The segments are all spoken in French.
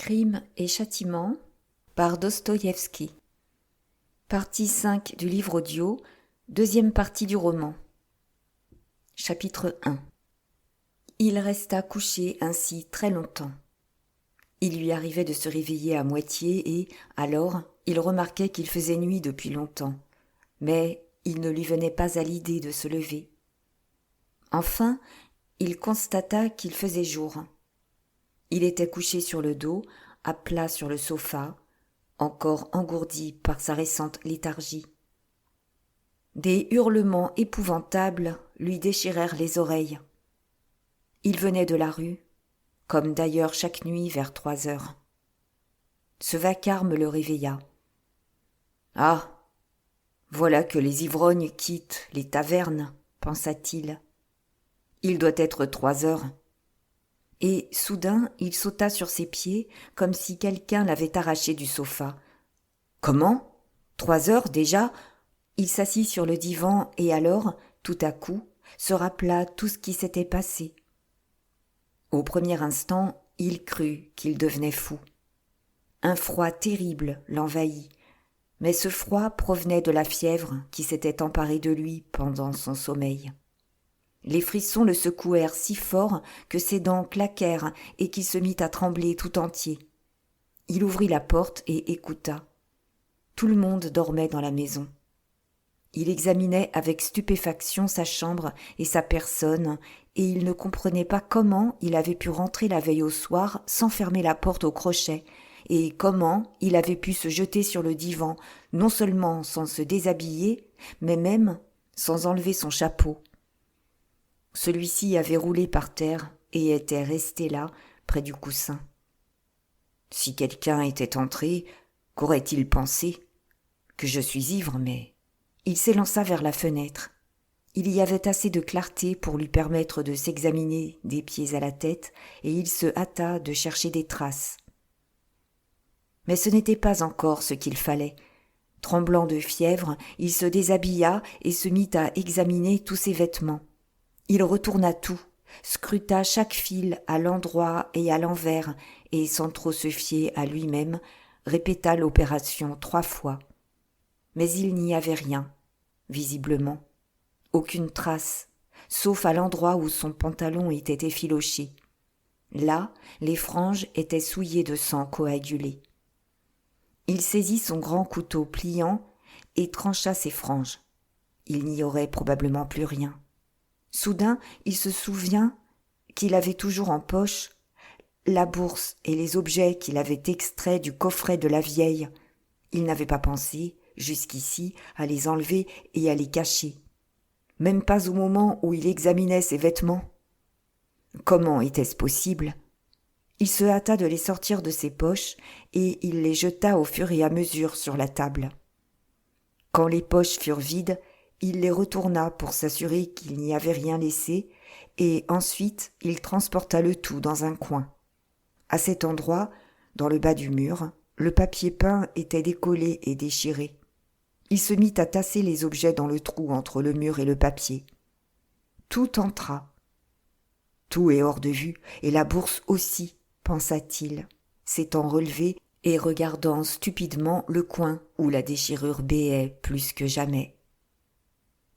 Crime et châtiment par Dostoïevski. Partie 5 du livre audio, deuxième partie du roman. Chapitre 1. Il resta couché ainsi très longtemps. Il lui arrivait de se réveiller à moitié et, alors, il remarquait qu'il faisait nuit depuis longtemps. Mais il ne lui venait pas à l'idée de se lever. Enfin, il constata qu'il faisait jour. Il était couché sur le dos, à plat sur le sofa, encore engourdi par sa récente léthargie. Des hurlements épouvantables lui déchirèrent les oreilles. Il venait de la rue, comme d'ailleurs chaque nuit vers 3 heures. Ce vacarme le réveilla. Ah, voilà que les ivrognes quittent les tavernes, pensa-t-il. Il doit être 3 heures. Et soudain il sauta sur ses pieds comme si quelqu'un l'avait arraché du sofa. Comment ? 3 heures déjà ? Il s'assit sur le divan et alors, tout à coup, se rappela tout ce qui s'était passé. Au premier instant, il crut qu'il devenait fou. Un froid terrible l'envahit, mais ce froid provenait de la fièvre qui s'était emparée de lui pendant son sommeil. Les frissons le secouèrent si fort que ses dents claquèrent et qu'il se mit à trembler tout entier. Il ouvrit la porte et écouta. Tout le monde dormait dans la maison. Il examinait avec stupéfaction sa chambre et sa personne, et il ne comprenait pas comment il avait pu rentrer la veille au soir sans fermer la porte au crochet, et comment il avait pu se jeter sur le divan, non seulement sans se déshabiller, mais même sans enlever son chapeau. Celui-ci avait roulé par terre et était resté là, près du coussin. Si quelqu'un était entré, qu'aurait-il pensé ? Que je suis ivre, mais... Il s'élança vers la fenêtre. Il y avait assez de clarté pour lui permettre de s'examiner des pieds à la tête, et il se hâta de chercher des traces. Mais ce n'était pas encore ce qu'il fallait. Tremblant de fièvre, il se déshabilla et se mit à examiner tous ses vêtements. Il retourna tout, scruta chaque fil à l'endroit et à l'envers, et sans trop se fier à lui-même, répéta l'opération 3 fois. Mais il n'y avait rien, visiblement, aucune trace, sauf à l'endroit où son pantalon était effiloché. Là, les franges étaient souillées de sang coagulé. Il saisit son grand couteau pliant et trancha ses franges. Il n'y aurait probablement plus rien. Soudain, il se souvient qu'il avait toujours en poche la bourse et les objets qu'il avait extraits du coffret de la vieille. Il n'avait pas pensé, jusqu'ici, à les enlever et à les cacher. Même pas au moment où il examinait ses vêtements. Comment était-ce possible ? Il se hâta de les sortir de ses poches et il les jeta au fur et à mesure sur la table. Quand les poches furent vides, il les retourna pour s'assurer qu'il n'y avait rien laissé, et ensuite il transporta le tout dans un coin. À cet endroit, dans le bas du mur, le papier peint était décollé et déchiré. Il se mit à tasser les objets dans le trou entre le mur et le papier. Tout entra. Tout est hors de vue, et la bourse aussi, pensa-t-il, s'étant relevé et regardant stupidement le coin où la déchirure béait plus que jamais.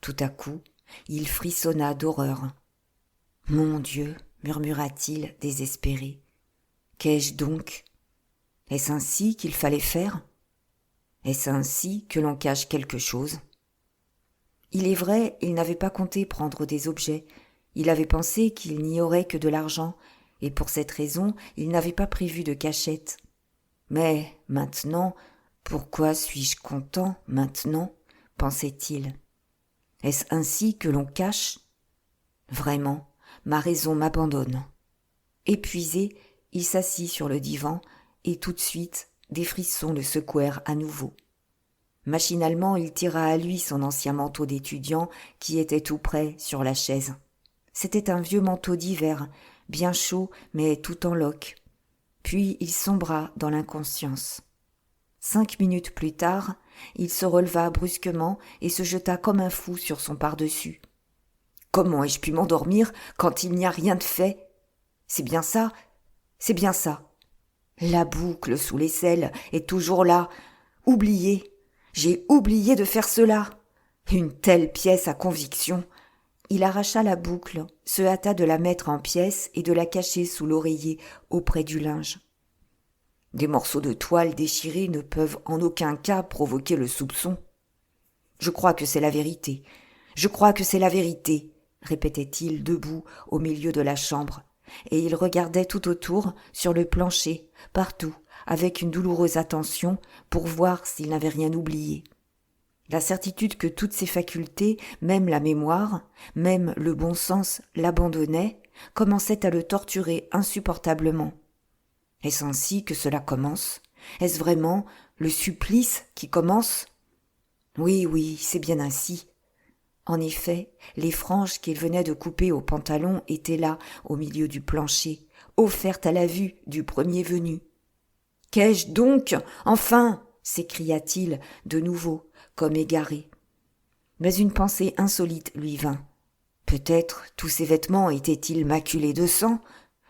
Tout à coup, il frissonna d'horreur. « Mon Dieu !» murmura-t-il, désespéré. « Qu'ai-je donc ? Est-ce ainsi qu'il fallait faire ? Est-ce ainsi que l'on cache quelque chose ? » Il est vrai, il n'avait pas compté prendre des objets. Il avait pensé qu'il n'y aurait que de l'argent, et pour cette raison, il n'avait pas prévu de cachette. Mais maintenant, pourquoi suis-je content maintenant ? Pensait-il. Est-ce ainsi que l'on cache ? Vraiment, ma raison m'abandonne. Épuisé, il s'assit sur le divan, et tout de suite, des frissons le secouèrent à nouveau. Machinalement, il tira à lui son ancien manteau d'étudiant qui était tout près sur la chaise. C'était un vieux manteau d'hiver, bien chaud mais tout en loques. Puis il sombra dans l'inconscience. 5 minutes plus tard, il se releva brusquement et se jeta comme un fou sur son pardessus. Comment ai-je pu m'endormir quand il n'y a rien de fait ? C'est bien ça, c'est bien ça. La boucle sous l'aisselle est toujours là. Oublié. J'ai oublié de faire cela. Une telle pièce à conviction. Il arracha la boucle, se hâta de la mettre en pièces et de la cacher sous l'oreiller auprès du linge. Des morceaux de toile déchirés ne peuvent en aucun cas provoquer le soupçon. Je crois que c'est la vérité. Je crois que c'est la vérité, répétait-il debout au milieu de la chambre, et il regardait tout autour, sur le plancher, partout, avec une douloureuse attention pour voir s'il n'avait rien oublié. La certitude que toutes ses facultés, même la mémoire, même le bon sens l'abandonnaient, commençait à le torturer insupportablement. Est-ce ainsi que cela commence ? Est-ce vraiment le supplice qui commence ? Oui, c'est bien ainsi. En effet, les franges qu'il venait de couper au pantalon étaient là, au milieu du plancher, offertes à la vue du premier venu. « Qu'ai-je donc ? Enfin !» s'écria-t-il de nouveau, comme égaré. Mais une pensée insolite lui vint. Peut-être tous ses vêtements étaient-ils maculés de sang ?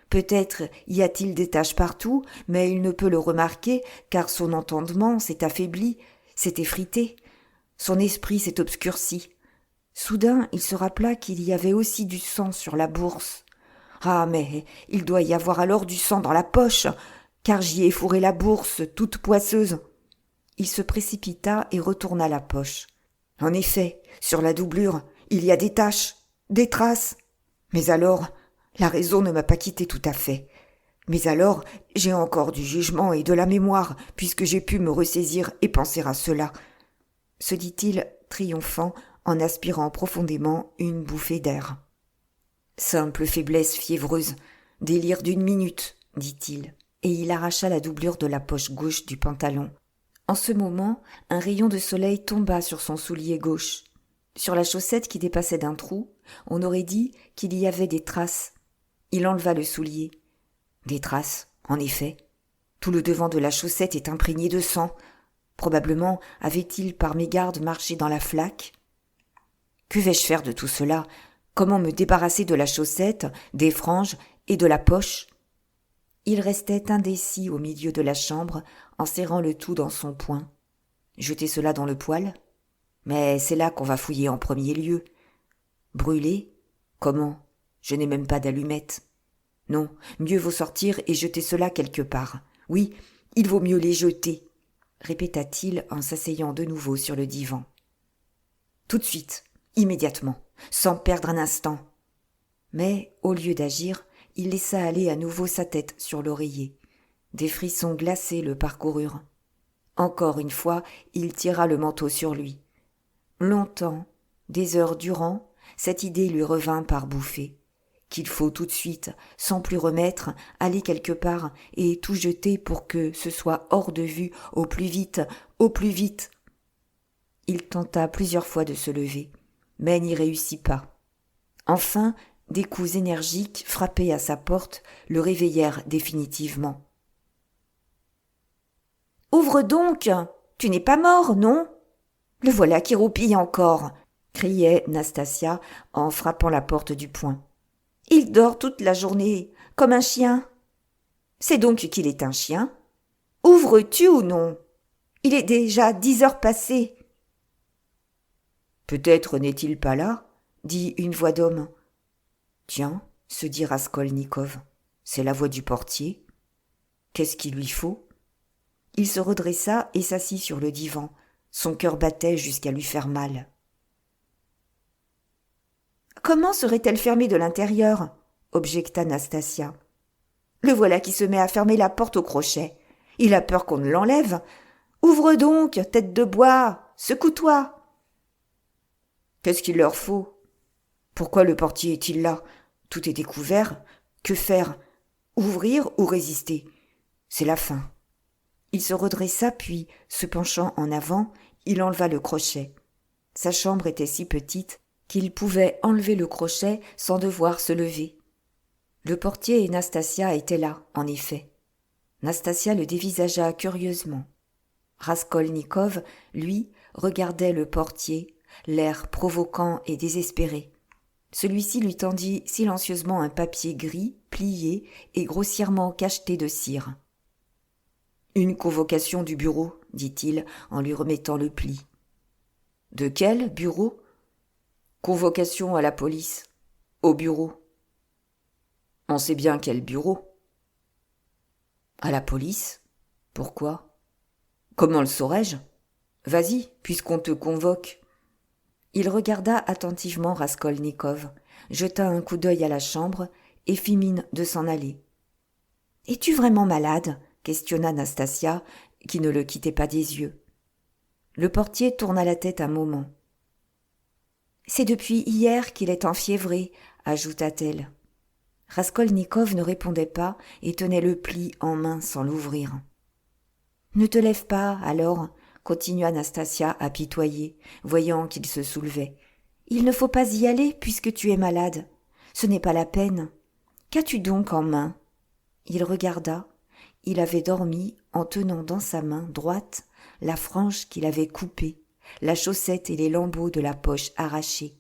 Peut-être y a-t-il des taches partout, mais il ne peut le remarquer, car son entendement s'est affaibli, s'est effrité. Son esprit s'est obscurci. Soudain, il se rappela qu'il y avait aussi du sang sur la bourse. Ah, mais il doit y avoir alors du sang dans la poche, car j'y ai fourré la bourse, toute poisseuse. Il se précipita et retourna la poche. En effet, sur la doublure, il y a des taches, des traces. Mais alors, la raison ne m'a pas quitté tout à fait. Mais alors, j'ai encore du jugement et de la mémoire, puisque j'ai pu me ressaisir et penser à cela, se dit-il, triomphant, en aspirant profondément une bouffée d'air. Simple faiblesse fiévreuse, délire d'une minute, dit-il, et il arracha la doublure de la poche gauche du pantalon. En ce moment, un rayon de soleil tomba sur son soulier gauche. Sur la chaussette qui dépassait d'un trou, on aurait dit qu'il y avait des traces. Il enleva le soulier. Des traces, en effet. Tout le devant de la chaussette est imprégné de sang. Probablement avait-il par mégarde marché dans la flaque. Que vais-je faire de tout cela ? Comment me débarrasser de la chaussette, des franges et de la poche ? Il restait indécis au milieu de la chambre, en serrant le tout dans son poing. Jeter cela dans le poêle ? Mais c'est là qu'on va fouiller en premier lieu. Brûler ? Comment ? Je n'ai même pas d'allumettes. Non, mieux vaut sortir et jeter cela quelque part. Oui, il vaut mieux les jeter, répéta-t-il en s'asseyant de nouveau sur le divan. Tout de suite, immédiatement, sans perdre un instant. Mais, au lieu d'agir, il laissa aller à nouveau sa tête sur l'oreiller. Des frissons glacés le parcoururent. Encore une fois, il tira le manteau sur lui. Longtemps, des heures durant, cette idée lui revint par bouffées. Qu'il faut tout de suite, sans plus remettre, aller quelque part et tout jeter pour que ce soit hors de vue, au plus vite, au plus vite. Il tenta plusieurs fois de se lever, mais n'y réussit pas. Enfin, des coups énergiques frappés à sa porte le réveillèrent définitivement. « Ouvre donc ! Tu n'es pas mort, non ? Le voilà qui roupille encore !» criait Nastasia en frappant la porte du poing. « Il dort toute la journée, comme un chien. » « C'est donc qu'il est un chien ? Ouvres-tu ou non ? Il est déjà 10 heures passées. »« Peut-être n'est-il pas là ?» dit une voix d'homme. « Tiens, » se dit Raskolnikov, « c'est la voix du portier. Qu'est-ce qu'il lui faut ?» Il se redressa et s'assit sur le divan. Son cœur battait jusqu'à lui faire mal. « Comment serait-elle fermée de l'intérieur ?» objecta Nastasia. « Le voilà qui se met à fermer la porte au crochet. Il a peur qu'on ne l'enlève. Ouvre donc, tête de bois, secoue-toi. » « Qu'est-ce qu'il leur faut ? Pourquoi le portier est-il là ? Tout est découvert. Que faire ? Ouvrir ou résister ? C'est la fin. » Il se redressa puis, se penchant en avant, il enleva le crochet. Sa chambre était si petite qu'il pouvait enlever le crochet sans devoir se lever. Le portier et Nastasia étaient là, en effet. Nastasia le dévisagea curieusement. Raskolnikov, lui, regardait le portier, l'air provoquant et désespéré. Celui-ci lui tendit silencieusement un papier gris, plié et grossièrement cacheté de cire. Une convocation du bureau, dit-il en lui remettant le pli. De quel bureau ? Convocation à la police. Au bureau. On sait bien quel bureau. À la police ? Pourquoi ? Comment le saurais-je ? Vas-y, puisqu'on te convoque. Il regarda attentivement Raskolnikov, jeta un coup d'œil à la chambre et fit mine de s'en aller. « Es-tu vraiment malade ?» questionna Nastasia, qui ne le quittait pas des yeux. Le portier tourna la tête un moment. « C'est depuis hier qu'il est enfiévré, » ajouta-t-elle. Raskolnikov ne répondait pas et tenait le pli en main sans l'ouvrir. « Ne te lève pas, alors » continua Nastasia apitoyée, voyant qu'il se soulevait. « Il ne faut pas y aller puisque tu es malade. Ce n'est pas la peine. Qu'as-tu donc en main ?» Il regarda. Il avait dormi en tenant dans sa main droite la frange qu'il avait coupée, la chaussette et les lambeaux de la poche arrachés.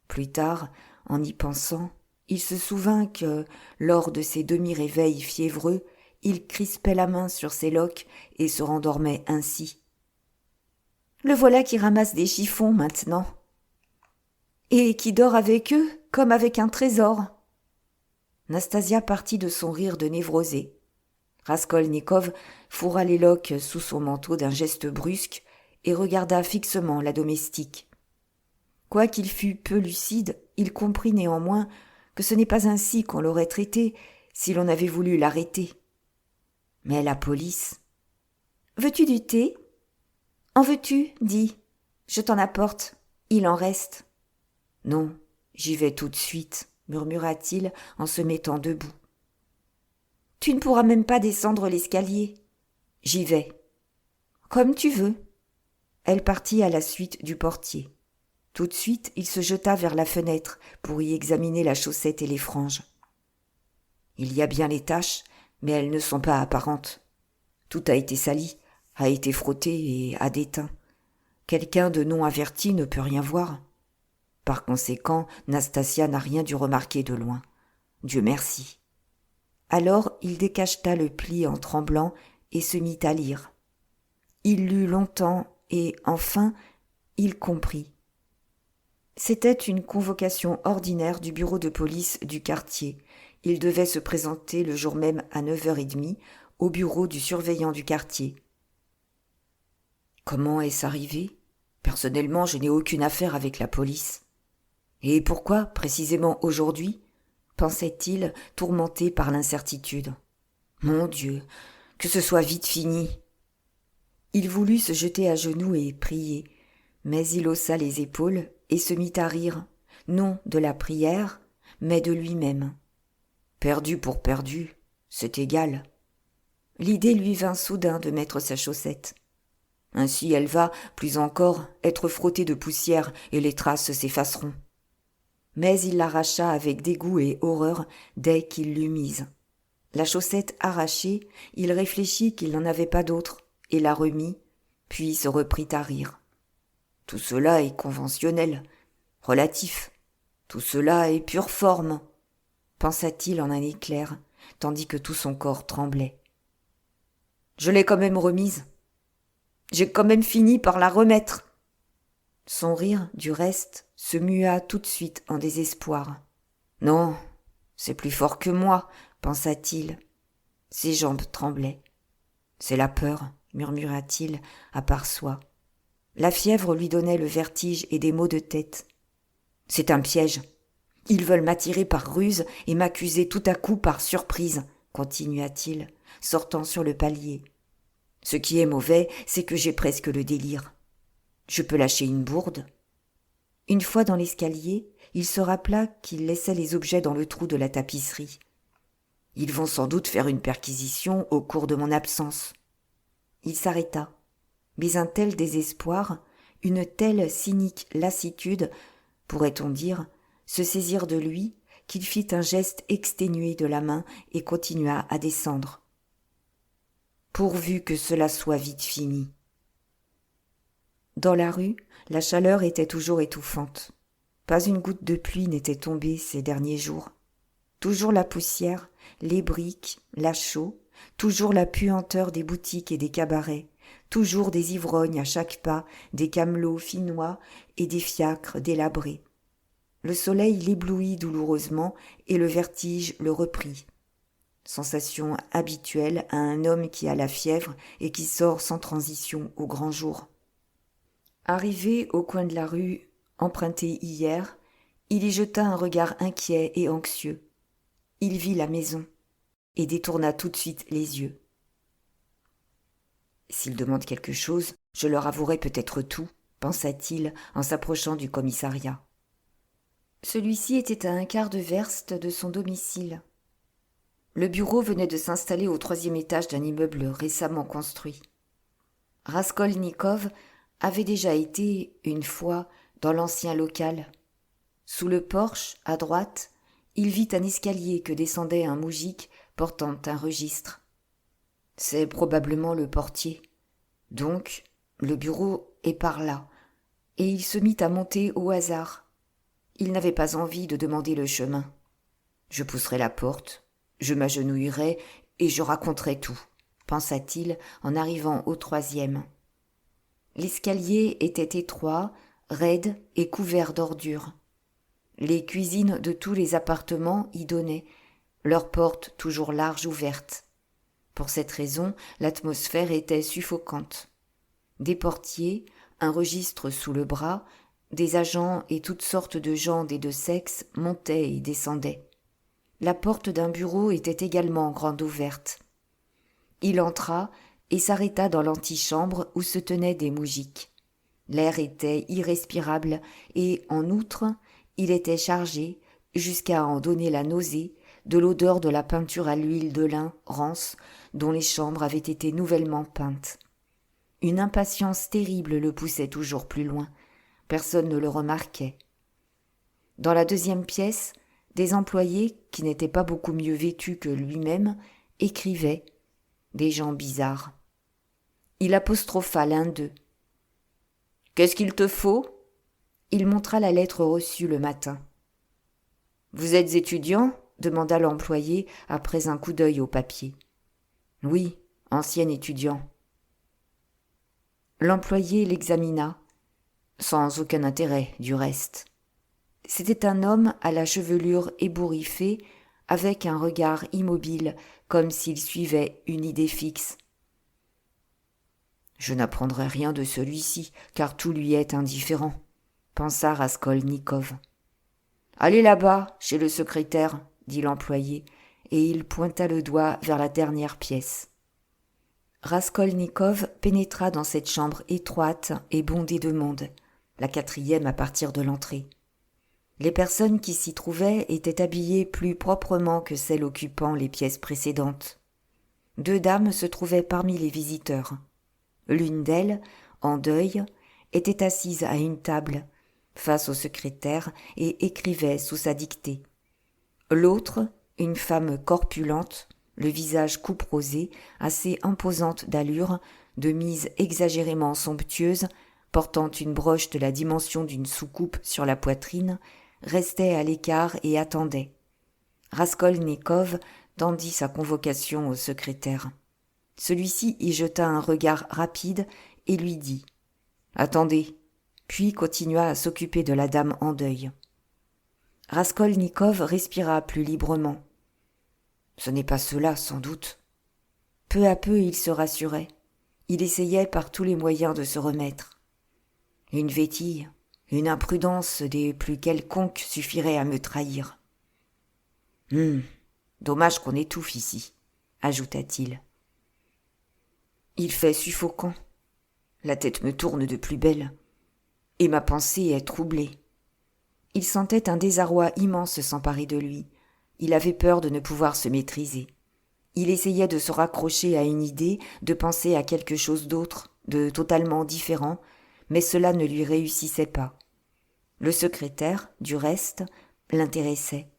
Plus tard, en y pensant, il se souvint que, lors de ses demi-réveils fiévreux, il crispait la main sur ses loques et se rendormait ainsi. Le voilà qui ramasse des chiffons maintenant. Et qui dort avec eux comme avec un trésor. Nastasia partit de son rire de névrosée. Raskolnikov fourra les loques sous son manteau d'un geste brusque et regarda fixement la domestique. Quoiqu'il fût peu lucide, il comprit néanmoins que ce n'est pas ainsi qu'on l'aurait traité si l'on avait voulu l'arrêter. Mais la police... « Veux-tu du thé ? » ?»« En veux-tu ? Dis. Je t'en apporte. Il en reste. »« Non, j'y vais tout de suite, » murmura-t-il en se mettant debout. « Tu ne pourras même pas descendre l'escalier. »« J'y vais. »« Comme tu veux. » Elle partit à la suite du portier. Tout de suite, il se jeta vers la fenêtre pour y examiner la chaussette et les franges. Il y a bien les taches, mais elles ne sont pas apparentes. Tout a été sali, a été frotté et a déteint. Quelqu'un de non averti ne peut rien voir. Par conséquent, Nastasia n'a rien dû remarquer de loin. Dieu merci. Alors il décacheta le pli en tremblant et se mit à lire. Il lut longtemps et, enfin, il comprit. C'était une convocation ordinaire du bureau de police du quartier. Il devait se présenter le jour même à 9h30 au bureau du surveillant du quartier. Comment est-ce arrivé ? Personnellement, je n'ai aucune affaire avec la police. Et pourquoi, précisément aujourd'hui ? Pensait-il, tourmenté par l'incertitude. Mon Dieu, que ce soit vite fini. Il voulut se jeter à genoux et prier, mais il haussa les épaules et se mit à rire, non de la prière, mais de lui-même. Perdu pour perdu, c'est égal. L'idée lui vint soudain de mettre sa chaussette. Ainsi elle va, plus encore, être frottée de poussière et les traces s'effaceront. Mais il l'arracha avec dégoût et horreur dès qu'il l'eut mise. La chaussette arrachée, il réfléchit qu'il n'en avait pas d'autre et la remit, puis se reprit à rire. Tout cela est conventionnel, relatif. Tout cela est pure forme, pensa-t-il en un éclair, tandis que tout son corps tremblait. Je l'ai quand même remise. J'ai quand même fini par la remettre. Son rire, du reste, se mua tout de suite en désespoir. Non, c'est plus fort que moi, pensa-t-il. Ses jambes tremblaient. C'est la peur, murmura-t-il à part soi. La fièvre lui donnait le vertige et des maux de tête. C'est un piège. Ils veulent m'attirer par ruse et m'accuser tout à coup par surprise, continua-t-il, sortant sur le palier. Ce qui est mauvais, c'est que j'ai presque le délire. Je peux lâcher une bourde. Une fois dans l'escalier, il se rappela qu'il laissait les objets dans le trou de la tapisserie. Ils vont sans doute faire une perquisition au cours de mon absence. Il s'arrêta, mais un tel désespoir, une telle cynique lassitude, pourrait-on dire, se saisirent de lui qu'il fit un geste exténué de la main et continua à descendre. Pourvu que cela soit vite fini. Dans la rue, la chaleur était toujours étouffante. Pas une goutte de pluie n'était tombée ces derniers jours. Toujours la poussière, les briques, la chaux, toujours la puanteur des boutiques et des cabarets, toujours des ivrognes à chaque pas, des camelots finnois et des fiacres délabrés. Le soleil l'éblouit douloureusement et le vertige le reprit. Sensation habituelle à un homme qui a la fièvre et qui sort sans transition au grand jour. Arrivé au coin de la rue, emprunté hier, il y jeta un regard inquiet et anxieux. Il vit la maison et détourna tout de suite les yeux. S'ils demandent quelque chose, je leur avouerai peut-être tout, pensa-t-il en s'approchant du commissariat. Celui-ci était à un quart de verste de son domicile. Le bureau venait de s'installer au 3e étage d'un immeuble récemment construit. Raskolnikov avait déjà été, une fois, dans l'ancien local. Sous le porche, à droite, il vit un escalier que descendait un moujik portant un registre. C'est probablement le portier. Donc, le bureau est par là, et il se mit à monter au hasard. Il n'avait pas envie de demander le chemin. Je pousserai la porte, je m'agenouillerai et je raconterai tout, pensa-t-il en arrivant au 3e. L'escalier était étroit, raide et couvert d'ordures. Les cuisines de tous les appartements y donnaient, leurs portes toujours larges ouvertes. Pour cette raison, l'atmosphère était suffocante. Des portiers, un registre sous le bras, des agents et toutes sortes de gens des deux sexes montaient et descendaient. La porte d'un bureau était également grande ouverte. Il entra et s'arrêta dans l'antichambre où se tenaient des moujiks. L'air était irrespirable et, en outre, il était chargé, jusqu'à en donner la nausée, de l'odeur de la peinture à l'huile de lin rance dont les chambres avaient été nouvellement peintes. Une impatience terrible le poussait toujours plus loin. Personne ne le remarquait. Dans la 2e pièce, des employés, qui n'étaient pas beaucoup mieux vêtus que lui-même, écrivaient, des gens bizarres. Il apostropha l'un d'eux. « Qu'est-ce qu'il te faut ?» Il montra la lettre reçue le matin. « Vous êtes étudiant ?» demanda l'employé après un coup d'œil au papier. « Oui, ancien étudiant. » L'employé l'examina, sans aucun intérêt du reste. C'était un homme à la chevelure ébouriffée, avec un regard immobile, comme s'il suivait une idée fixe. « Je n'apprendrai rien de celui-ci, car tout lui est indifférent, » pensa Raskolnikov. « Allez là-bas, chez le secrétaire, » dit l'employé, et il pointa le doigt vers la dernière pièce. Raskolnikov pénétra dans cette chambre étroite et bondée de monde, la 4e à partir de l'entrée. Les personnes qui s'y trouvaient étaient habillées plus proprement que celles occupant les pièces précédentes. 2 dames se trouvaient parmi les visiteurs. L'une d'elles, en deuil, était assise à une table, face au secrétaire, et écrivait sous sa dictée. L'autre, une femme corpulente, le visage couperosé, assez imposante d'allure, de mise exagérément somptueuse, portant une broche de la dimension d'une soucoupe sur la poitrine, restait à l'écart et attendait. Raskolnikov tendit sa convocation au secrétaire. Celui-ci y jeta un regard rapide et lui dit « Attendez », puis continua à s'occuper de la dame en deuil. Raskolnikov respira plus librement. Ce n'est pas cela, sans doute. Peu à peu, il se rassurait. Il essayait par tous les moyens de se remettre. Une vétille, une imprudence des plus quelconques suffirait à me trahir. Dommage qu'on étouffe ici, ajouta-t-il. Il fait suffocant. La tête me tourne de plus belle, et ma pensée est troublée. Il sentait un désarroi immense s'emparer de lui. Il avait peur de ne pouvoir se maîtriser. Il essayait de se raccrocher à une idée, de penser à quelque chose d'autre, de totalement différent, mais cela ne lui réussissait pas. Le secrétaire, du reste, l'intéressait.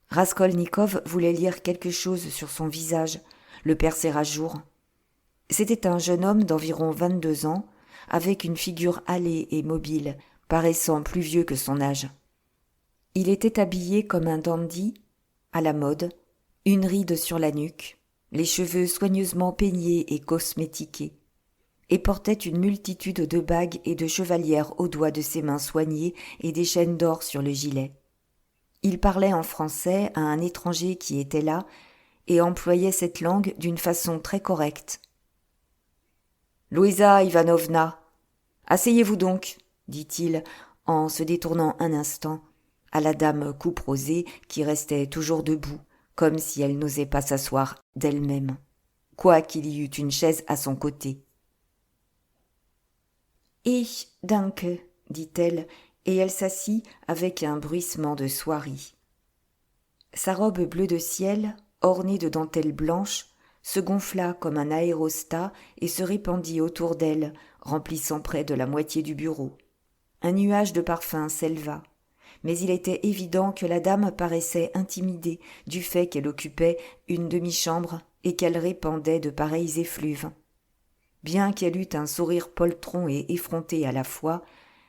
Raskolnikov voulait lire quelque chose sur son visage, le percer à jour. C'était un jeune homme d'environ 22 ans, avec une figure hâlée et mobile, paraissant plus vieux que son âge. Il était habillé comme un dandy, à la mode, une ride sur la nuque, les cheveux soigneusement peignés et cosmétiqués, et portait une multitude de bagues et de chevalières aux doigts de ses mains soignées et des chaînes d'or sur le gilet. Il parlait en français à un étranger qui était là et employait cette langue d'une façon très correcte. « Louisa Ivanovna, asseyez-vous donc, dit-il en se détournant un instant à la dame coupe rosée qui restait toujours debout, comme si elle n'osait pas s'asseoir d'elle-même, quoiqu'il y eût une chaise à son côté. « Ich danke, dit-elle, et elle s'assit avec un bruissement de soierie. Sa robe bleue de ciel, ornée de dentelles blanches, se gonfla comme un aérostat et se répandit autour d'elle, remplissant près de la moitié du bureau. Un nuage de parfum s'éleva, mais il était évident que la dame paraissait intimidée du fait qu'elle occupait une demi-chambre et qu'elle répandait de pareilles effluves. Bien qu'elle eût un sourire poltron et effronté à la fois,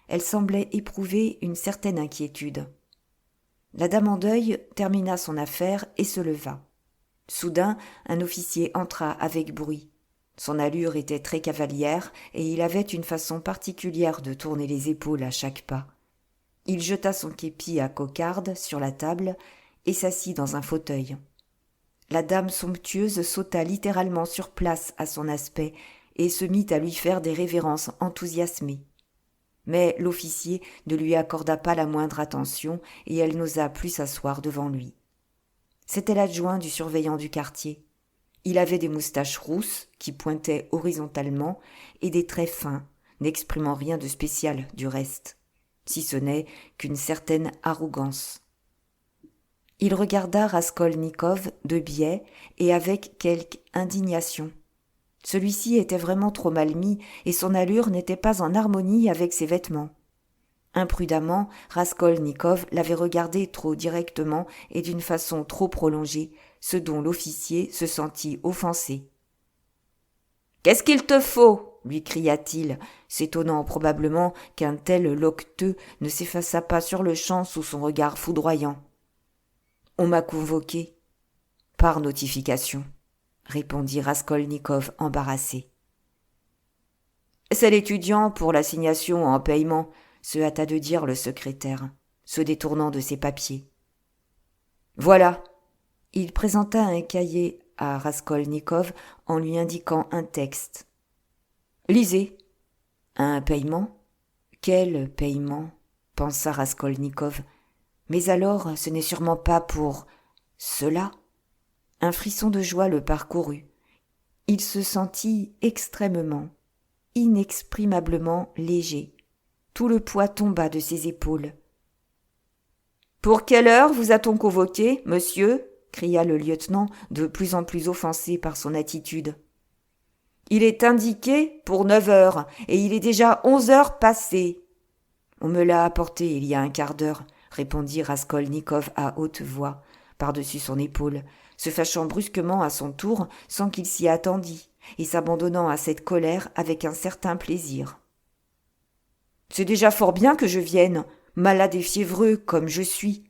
elle semblait éprouver une certaine inquiétude. La dame en deuil termina son affaire et se leva. Soudain, un officier entra avec bruit. Son allure était très cavalière et il avait une façon particulière de tourner les épaules à chaque pas. Il jeta son képi à cocarde sur la table et s'assit dans un fauteuil. La dame somptueuse sauta littéralement sur place à son aspect et se mit à lui faire des révérences enthousiasmées. Mais l'officier ne lui accorda pas la moindre attention et elle n'osa plus s'asseoir devant lui. C'était l'adjoint du surveillant du quartier. Il avait des moustaches rousses qui pointaient horizontalement et des traits fins, n'exprimant rien de spécial du reste, si ce n'est qu'une certaine arrogance. Il regarda Raskolnikov de biais et avec quelque indignation. Celui-ci était vraiment trop mal mis et son allure n'était pas en harmonie avec ses vêtements. Imprudemment, Raskolnikov l'avait regardé trop directement et d'une façon trop prolongée, ce dont l'officier se sentit offensé. « Qu'est-ce qu'il te faut ?» lui cria-t-il, s'étonnant probablement qu'un tel loqueteux ne s'effaçât pas sur-le-champ sous son regard foudroyant. « On m'a convoqué. »« Par notification. » répondit Raskolnikov embarrassé. « C'est l'étudiant pour l'assignation en paiement, » se hâta de dire le secrétaire, se détournant de ses papiers. « Voilà !» Il présenta un cahier à Raskolnikov en lui indiquant un texte. « Lisez. »« Un paiement ? Quel paiement ?» pensa Raskolnikov. « Mais alors, ce n'est sûrement pas pour cela ?» Un frisson de joie le parcourut. Il se sentit extrêmement, inexprimablement léger. Tout le poids tomba de ses épaules. « Pour quelle heure vous a-t-on convoqué, monsieur ?» cria le lieutenant, de plus en plus offensé par son attitude. « Il est indiqué pour 9 heures, et il est déjà 11 heures passées. »« On me l'a apporté il y a un quart d'heure, » répondit Raskolnikov à haute voix, par-dessus son épaule, se fâchant brusquement à son tour sans qu'il s'y attendît, et s'abandonnant à cette colère avec un certain plaisir. « C'est déjà fort bien que je vienne, malade et fiévreux comme je suis. »«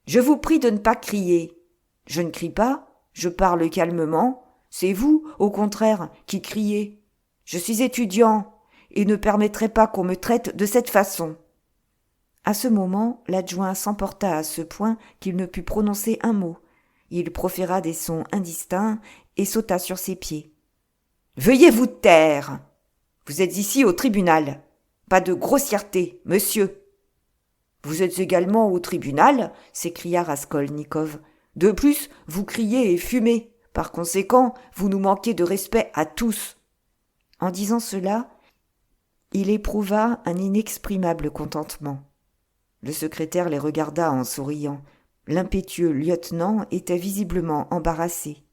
Je vous prie de ne pas crier. »« Je ne crie pas, je parle calmement. C'est vous, au contraire, qui criez. Je suis étudiant et ne permettrai pas qu'on me traite de cette façon. » À ce moment, l'adjoint s'emporta à ce point qu'il ne put prononcer un mot. Il proféra des sons indistincts et sauta sur ses pieds. « Veuillez vous taire. Vous êtes ici au tribunal. Pas de grossièreté, monsieur. »« Vous êtes également au tribunal, » s'écria Raskolnikov. « De plus, vous criez et fumez. Par conséquent, vous nous manquez de respect à tous. » En disant cela, il éprouva un inexprimable contentement. Le secrétaire les regarda en souriant. L'impétueux lieutenant était visiblement embarrassé.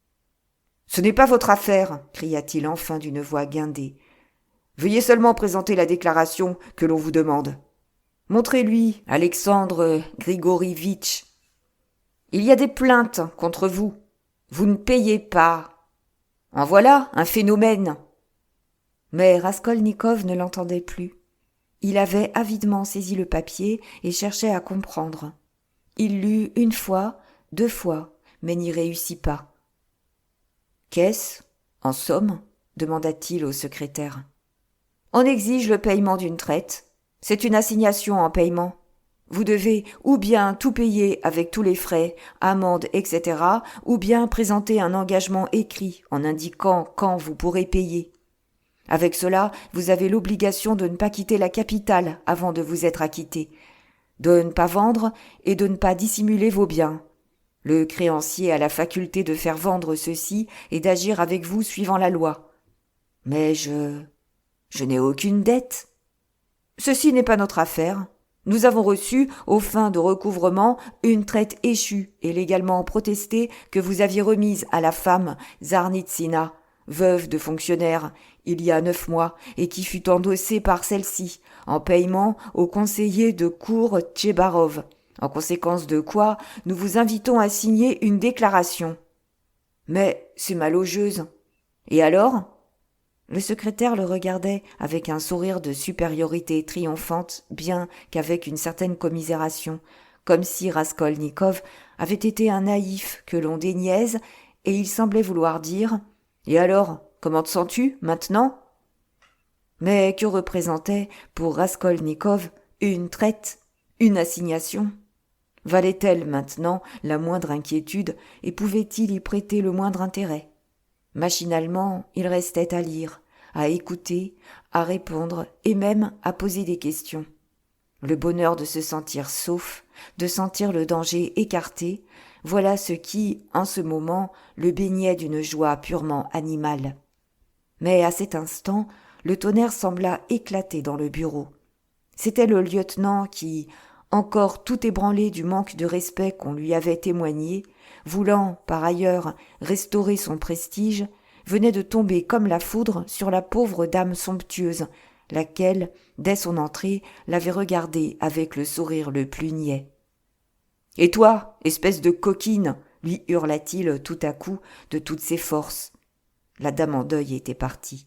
« Ce n'est pas votre affaire, » cria-t-il enfin d'une voix guindée. « Veuillez seulement présenter la déclaration que l'on vous demande. Montrez-lui, Alexandre Grigorievitch. Il y a des plaintes contre vous. Vous ne payez pas. En voilà un phénomène. » Mais Raskolnikov ne l'entendait plus. Il avait avidement saisi le papier et cherchait à comprendre. Il lut 1 fois, 2 fois, mais n'y réussit pas, Qu'est-ce, en somme ? Demanda-t-il au secrétaire. On exige le paiement d'une traite. C'est une assignation en paiement. Vous devez ou bien tout payer avec tous les frais, amendes, etc., ou bien présenter un engagement écrit en indiquant quand vous pourrez payer. Avec cela, vous avez l'obligation de ne pas quitter la capitale avant de vous être acquitté, de ne pas vendre et de ne pas dissimuler vos biens. Le créancier a la faculté de faire vendre ceux-ci et d'agir avec vous suivant la loi. Mais je n'ai aucune dette. Ceci n'est pas notre affaire. Nous avons reçu, aux fins de recouvrement, une traite échue et légalement protestée que vous aviez remise à la femme Zarnitsina, veuve de fonctionnaire, il y a 9 mois, et qui fut endossée par celle-ci, en paiement au conseiller de cour Tchebarov, en conséquence de quoi nous vous invitons à signer une déclaration. Mais c'est mal aux jeux. Et alors ? Le secrétaire le regardait avec un sourire de supériorité triomphante, bien qu'avec une certaine commisération, comme si Raskolnikov avait été un naïf que l'on déniaise, et il semblait vouloir dire « Et alors, comment te sens-tu, maintenant ?» Mais que représentait, pour Raskolnikov, une traite, une assignation ? Valait-elle maintenant la moindre inquiétude, et pouvait-il y prêter le moindre intérêt ? Machinalement, il restait à lire, à écouter, à répondre et même à poser des questions. Le bonheur de se sentir sauf, de sentir le danger écarté, voilà ce qui, en ce moment, le baignait d'une joie purement animale. Mais à cet instant, le tonnerre sembla éclater dans le bureau. C'était le lieutenant qui, encore tout ébranlé du manque de respect qu'on lui avait témoigné, voulant, par ailleurs, restaurer son prestige, venait de tomber comme la foudre sur la pauvre dame somptueuse, laquelle, dès son entrée, l'avait regardé avec le sourire le plus niais. « Et toi, espèce de coquine !» lui hurla-t-il tout à coup de toutes ses forces. La dame en deuil était partie.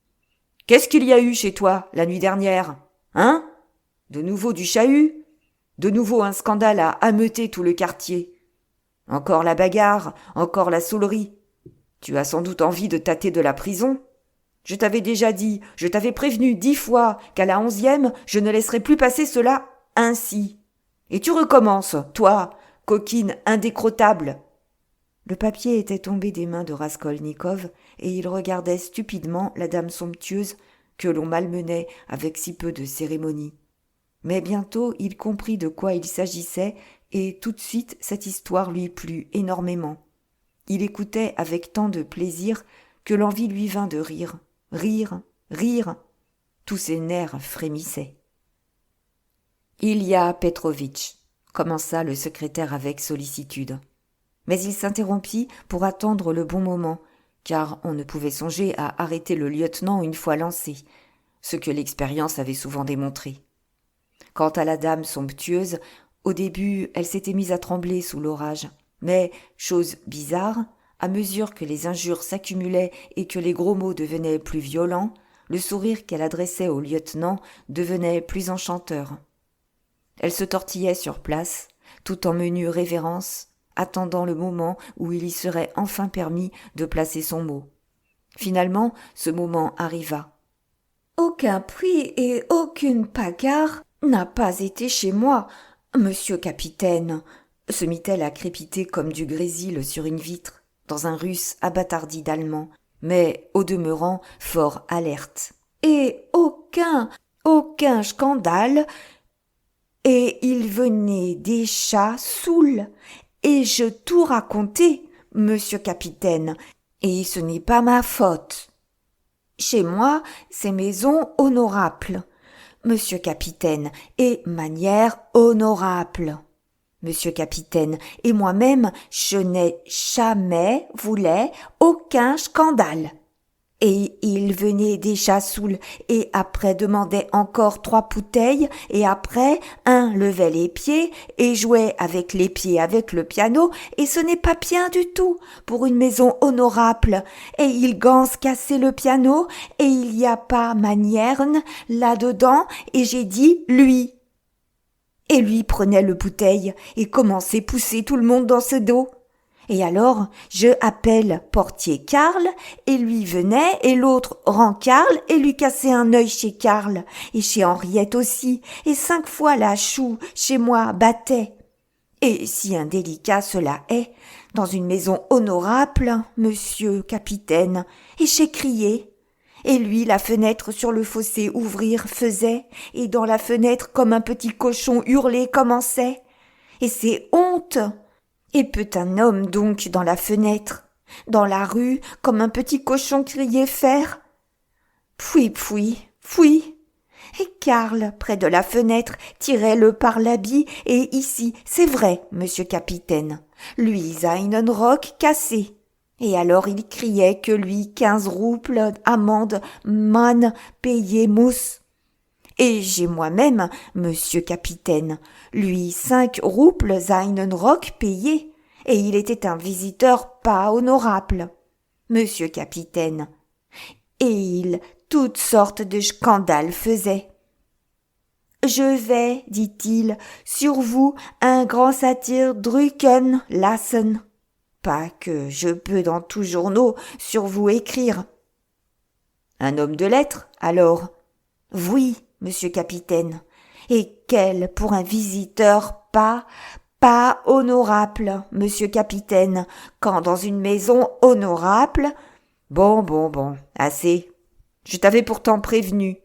« Qu'est-ce qu'il y a eu chez toi la nuit dernière ? Hein ? De nouveau du chahut ? De nouveau un scandale à ameuter tout le quartier ? Encore la bagarre, encore la saulerie. Tu as sans doute envie de tâter de la prison ? Je t'avais déjà dit, je t'avais prévenu 10 fois qu'à la 11e, je ne laisserai plus passer cela ainsi. Et tu recommences, toi, coquine indécrottable. » Le papier était tombé des mains de Raskolnikov et il regardait stupidement la dame somptueuse que l'on malmenait avec si peu de cérémonie. Mais bientôt il comprit de quoi il s'agissait et tout de suite cette histoire lui plut énormément. Il écoutait avec tant de plaisir que l'envie lui vint de rire, rire, rire. Tous ses nerfs frémissaient. « Ilya Petrovitch » commença le secrétaire avec sollicitude. Mais il s'interrompit pour attendre le bon moment, car on ne pouvait songer à arrêter le lieutenant une fois lancé, ce que l'expérience avait souvent démontré. Quant à la dame somptueuse, au début, elle s'était mise à trembler sous l'orage. Mais, chose bizarre, à mesure que les injures s'accumulaient et que les gros mots devenaient plus violents, le sourire qu'elle adressait au lieutenant devenait plus enchanteur. Elle se tortillait sur place, tout en menue révérence, attendant le moment où il y serait enfin permis de placer son mot. Finalement, ce moment arriva. « Aucun prix et aucune bagarre n'a pas été chez moi, monsieur capitaine », se mit-elle à crépiter comme du grésil sur une vitre, dans un russe abattardi d'allemand, mais au demeurant fort alerte. « Et aucun scandale, et il venait des chats saouls, et je tout racontais, monsieur capitaine, et ce n'est pas ma faute. Chez moi, c'est maison honorable, monsieur capitaine, et manière honorable. Monsieur capitaine, et moi-même, je n'ai jamais voulu aucun scandale. Et il venait des chassouls, et après demandait encore 3 bouteilles, et après, un levait les pieds, et jouait avec les pieds avec le piano, et ce n'est pas bien du tout, pour une maison honorable, et il ganse casser le piano, et il y a pas manierne là-dedans, et j'ai dit lui. Et lui prenait le bouteille, et commençait pousser tout le monde dans ce dos. Et alors, je appelle portier Karl, et lui venait, et l'autre rend Karl, et lui cassait un œil chez Karl, et chez Henriette aussi, et 5 fois la choux chez moi battait. Et si indélicat cela est, dans une maison honorable, monsieur capitaine, et j'ai crié. Et lui, la fenêtre sur le fossé ouvrir faisait, et dans la fenêtre, comme un petit cochon hurler commençait. Et c'est honte! Et peut un homme donc dans la fenêtre, dans la rue, comme un petit cochon crier faire? Pfui, pfui, pfui. Et Karl, près de la fenêtre, tirait le par l'habit, et ici, c'est vrai, monsieur capitaine, lui seinen Rock cassé. Et alors il criait que lui 15 roubles amende man payé mousse. Et j'ai moi-même, monsieur capitaine, lui 5 roubles seinen Rock payé, et il était un visiteur pas honorable, monsieur capitaine. Et il toutes sortes de scandales faisait. Je vais, dit-il, sur vous un grand satire drucken lassen. Pas que je peux dans tous journaux sur vous écrire. Un homme de lettres, alors? Oui, monsieur capitaine. Et quel pour un visiteur pas honorable, monsieur capitaine, quand dans une maison honorable. Bon, assez. Je t'avais pourtant prévenu.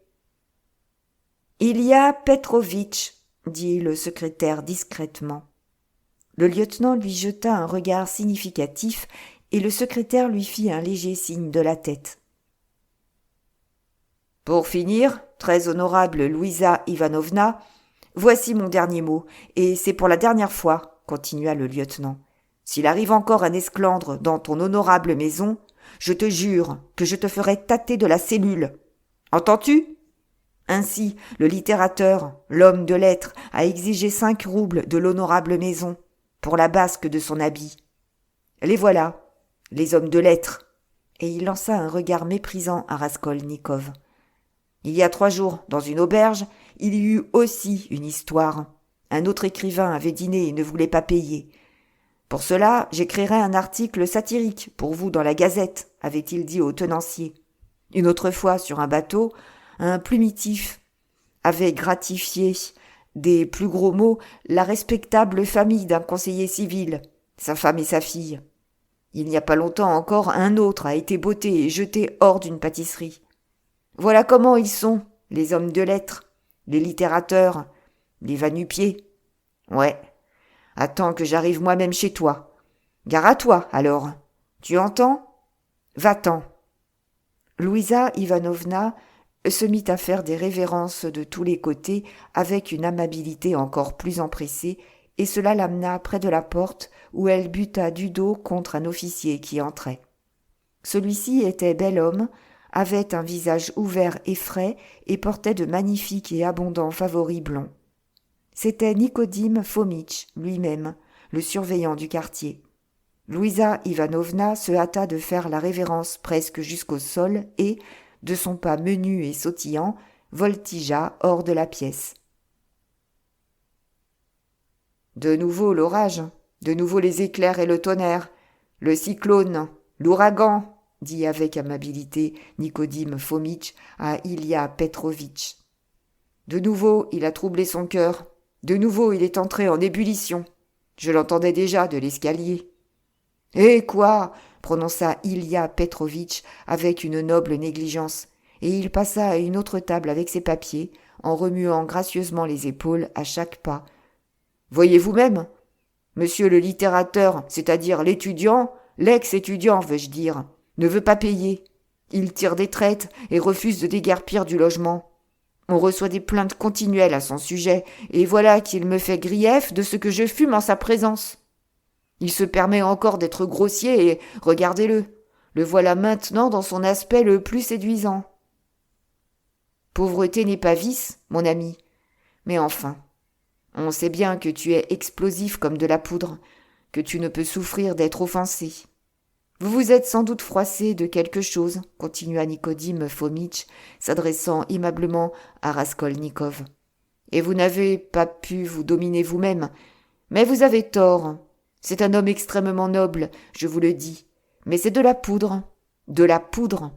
Ilya Petrovitch, dit le secrétaire discrètement. Le lieutenant lui jeta un regard significatif et le secrétaire lui fit un léger signe de la tête. Pour finir, très honorable Louisa Ivanovna, voici mon dernier mot, et c'est pour la dernière fois, continua le lieutenant. S'il arrive encore un esclandre dans ton honorable maison, je te jure que je te ferai tâter de la cellule. Entends-tu ? Ainsi, le littérateur, l'homme de lettres, a exigé 5 roubles de l'honorable maison, pour la basque de son habit. Les voilà, les hommes de lettres. Et il lança un regard méprisant à Raskolnikov. Il y a 3 jours, dans une auberge, il y eut aussi une histoire. Un autre écrivain avait dîné et ne voulait pas payer. Pour cela, j'écrirai un article satirique pour vous dans la Gazette, avait-il dit au tenancier. Une autre fois, sur un bateau, un plumitif avait gratifié des plus gros mots la respectable famille d'un conseiller civil, sa femme et sa fille. Il n'y a pas longtemps encore, un autre a été botté et jeté hors d'une pâtisserie. Voilà comment ils sont, les hommes de lettres, les littérateurs, les va-nu-pieds. Ouais, attends que j'arrive moi-même chez toi. Gare à toi, alors. Tu entends ? Va-t'en. Louisa Ivanovna se mit à faire des révérences de tous les côtés avec une amabilité encore plus empressée, et cela l'amena près de la porte où elle buta du dos contre un officier qui entrait. Celui-ci était bel homme, avait un visage ouvert et frais et portait de magnifiques et abondants favoris blonds. C'était Nicodime Fomitch lui-même, le surveillant du quartier. Louisa Ivanovna se hâta de faire la révérence presque jusqu'au sol et, de son pas menu et sautillant, voltigea hors de la pièce. De nouveau l'orage, de nouveau les éclairs et le tonnerre, le cyclone, l'ouragan, dit avec amabilité Nicodime Fomitch à Ilya Petrovitch. De nouveau il a troublé son cœur, de nouveau il est entré en ébullition. Je l'entendais déjà de l'escalier. « Eh quoi ?» prononça Ilya Petrovitch avec une noble négligence, et il passa à une autre table avec ses papiers, en remuant gracieusement les épaules à chaque pas. « Voyez vous-même, monsieur le littérateur, c'est-à-dire l'étudiant, l'ex-étudiant, veux-je dire, ne veut pas payer. Il tire des traites et refuse de déguerpir du logement. On reçoit des plaintes continuelles à son sujet, et voilà qu'il me fait grief de ce que je fume en sa présence. Il se permet encore d'être grossier et, regardez-le, le voilà maintenant dans son aspect le plus séduisant. Pauvreté n'est pas vice, mon ami, mais enfin, on sait bien que tu es explosif comme de la poudre, que tu ne peux souffrir d'être offensé. Vous vous êtes sans doute froissé de quelque chose, continua Nicodime Fomitch, s'adressant aimablement à Raskolnikov. Et vous n'avez pas pu vous dominer vous-même, mais vous avez tort. C'est un homme extrêmement noble, je vous le dis, mais c'est de la poudre, de la poudre.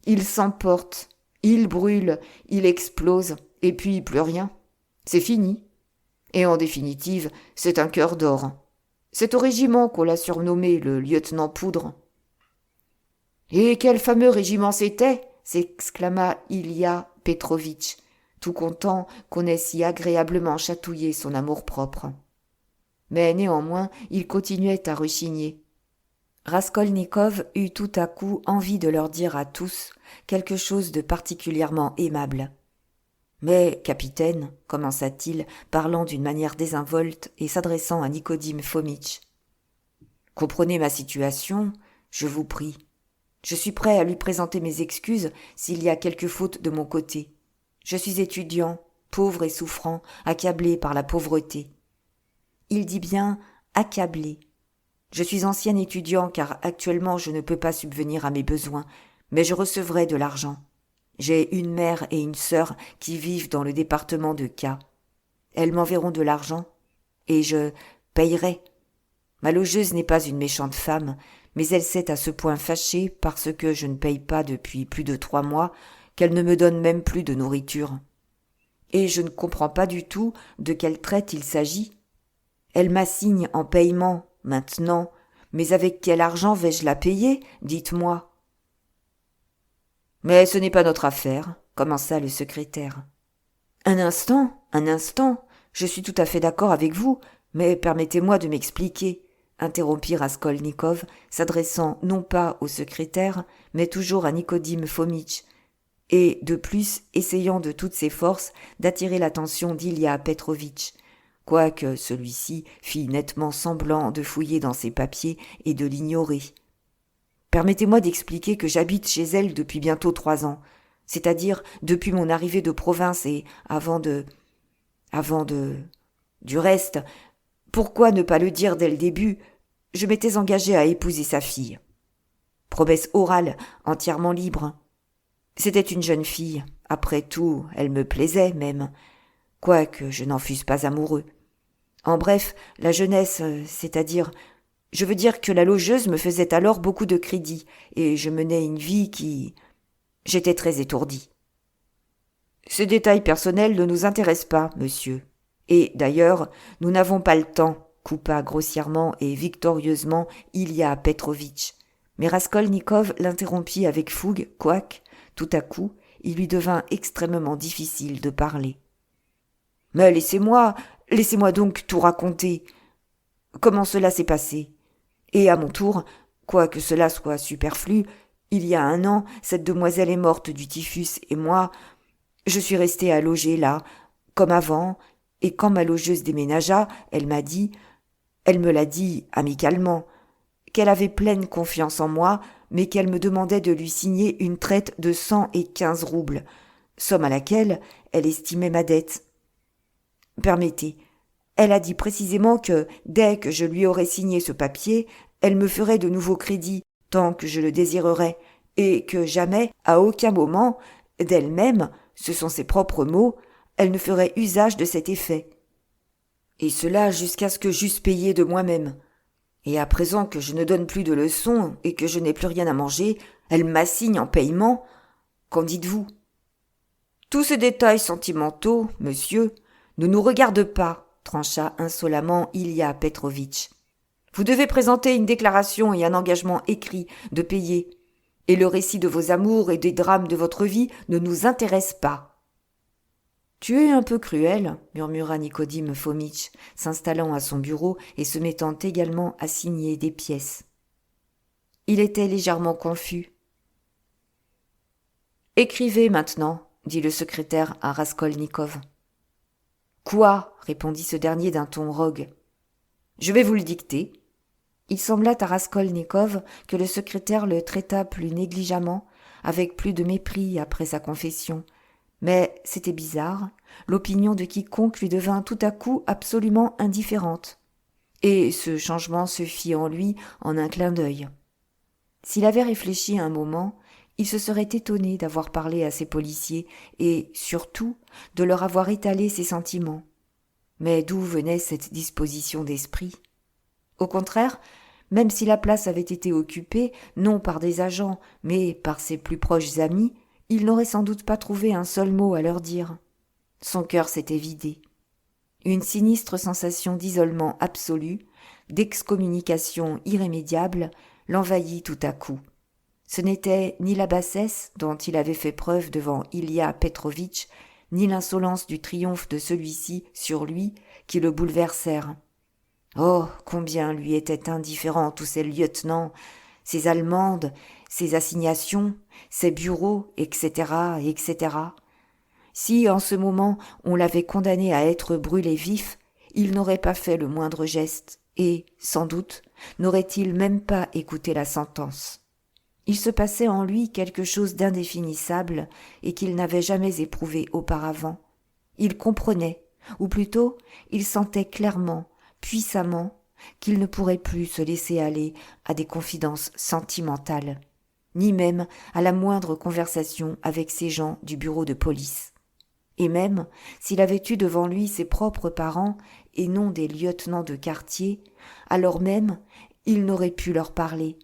Il s'emporte, il brûle, il explose, et puis plus rien. C'est fini. Et en définitive, c'est un cœur d'or. C'est au régiment qu'on l'a surnommé le lieutenant Poudre. Et quel fameux régiment c'était s'exclama Ilya Petrovitch, tout content qu'on ait si agréablement chatouillé son amour-propre. Mais néanmoins, il continuait à rechigner. Raskolnikov eut tout à coup envie de leur dire à tous quelque chose de particulièrement aimable. « Mais, capitaine, commença-t-il, parlant d'une manière désinvolte et s'adressant à Nicodime Fomitch, comprenez ma situation, je vous prie. Je suis prêt à lui présenter mes excuses s'il y a quelque faute de mon côté. Je suis étudiant, pauvre et souffrant, accablé par la pauvreté. Il dit bien « accablé ». Je suis ancien étudiant car actuellement je ne peux pas subvenir à mes besoins, mais je recevrai de l'argent. J'ai une mère et une sœur qui vivent dans le département de K. Elles m'enverront de l'argent et je payerai. Ma logeuse n'est pas une méchante femme, mais elle s'est à ce point fâchée parce que je ne paye pas depuis plus de 3 mois qu'elle ne me donne même plus de nourriture. Et je ne comprends pas du tout de quelle traite il s'agit. Elle m'assigne en paiement maintenant, mais avec quel argent vais-je la payer, dites-moi. Mais ce n'est pas notre affaire, commença le secrétaire. Un instant, je suis tout à fait d'accord avec vous, mais permettez-moi de m'expliquer, interrompit Raskolnikov, s'adressant non pas au secrétaire, mais toujours à Nicodime Fomitch, et de plus essayant de toutes ses forces d'attirer l'attention d'Ilya Petrovitch, quoique celui-ci fit nettement semblant de fouiller dans ses papiers et de l'ignorer. Permettez-moi d'expliquer que j'habite chez elle depuis bientôt 3 ans, c'est-à-dire depuis mon arrivée de province et avant de... Du reste, pourquoi ne pas le dire dès le début? Je m'étais engagé à épouser sa fille. Promesse orale, entièrement libre. C'était une jeune fille. Après tout, elle me plaisait même, quoique je n'en fusse pas amoureux. En bref, la jeunesse, c'est-à-dire... Je veux dire que la logeuse me faisait alors beaucoup de crédit, et je menais une vie qui... J'étais très étourdi. Ces détails personnels ne nous intéressent pas, monsieur. Et, d'ailleurs, nous n'avons pas le temps, coupa grossièrement et victorieusement Ilya Petrovitch. Mais Raskolnikov l'interrompit avec fougue, quoique, tout à coup, il lui devint extrêmement difficile de parler. « Mais laissez-moi donc tout raconter. Comment cela s'est passé ? Et à mon tour, quoique cela soit superflu, il y a 1 an, cette demoiselle est morte du typhus et moi, je suis resté à loger là, comme avant, et quand ma logeuse déménagea, elle me l'a dit amicalement, qu'elle avait pleine confiance en moi, mais qu'elle me demandait de lui signer une traite de 115 roubles, somme à laquelle elle estimait ma dette. Permettez, elle a dit précisément que, dès que je lui aurais signé ce papier, elle me ferait de nouveaux crédits, tant que je le désirerais, et que jamais, à aucun moment, d'elle-même, ce sont ses propres mots, elle ne ferait usage de cet effet. Et cela jusqu'à ce que j'eusse payé de moi-même. Et à présent que je ne donne plus de leçons et que je n'ai plus rien à manger, elle m'assigne en paiement. Qu'en dites-vous ? Tous ces détails sentimentaux, monsieur, ne nous regardent pas, trancha insolemment Ilya Petrovitch. Vous devez présenter une déclaration et un engagement écrit de payer, et le récit de vos amours et des drames de votre vie ne nous intéresse pas. Tu es un peu cruel, murmura Nicodime Fomitch, s'installant à son bureau et se mettant également à signer des pièces. Il était légèrement confus. Écrivez maintenant, dit le secrétaire à Raskolnikov. Quoi ? Répondit ce dernier d'un ton rogue. Je vais vous le dicter. Il sembla à Raskolnikov que le secrétaire le traita plus négligemment, avec plus de mépris après sa confession. Mais c'était bizarre, l'opinion de quiconque lui devint tout à coup absolument indifférente. Et ce changement se fit en lui en un clin d'œil. S'il avait réfléchi un moment, il se serait étonné d'avoir parlé à ses policiers et, surtout, de leur avoir étalé ses sentiments. Mais d'où venait cette disposition d'esprit ? Au contraire, même si la place avait été occupée, non par des agents, mais par ses plus proches amis, il n'aurait sans doute pas trouvé un seul mot à leur dire. Son cœur s'était vidé. Une sinistre sensation d'isolement absolu, d'excommunication irrémédiable, l'envahit tout à coup. Ce n'était ni la bassesse dont il avait fait preuve devant Ilya Petrovitch, ni l'insolence du triomphe de celui-ci sur lui qui le bouleversèrent. Oh, combien lui étaient indifférents tous ces lieutenants, ces Allemandes, ces assignations, ces bureaux, etc., etc. Si, en ce moment, on l'avait condamné à être brûlé vif, il n'aurait pas fait le moindre geste, et, sans doute, n'aurait-il même pas écouté la sentence. Il se passait en lui quelque chose d'indéfinissable et qu'il n'avait jamais éprouvé auparavant. Il comprenait, ou plutôt, il sentait clairement, puissamment, qu'il ne pourrait plus se laisser aller à des confidences sentimentales, ni même à la moindre conversation avec ces gens du bureau de police. Et même, s'il avait eu devant lui ses propres parents et non des lieutenants de quartier, alors même, il n'aurait pu leur parler.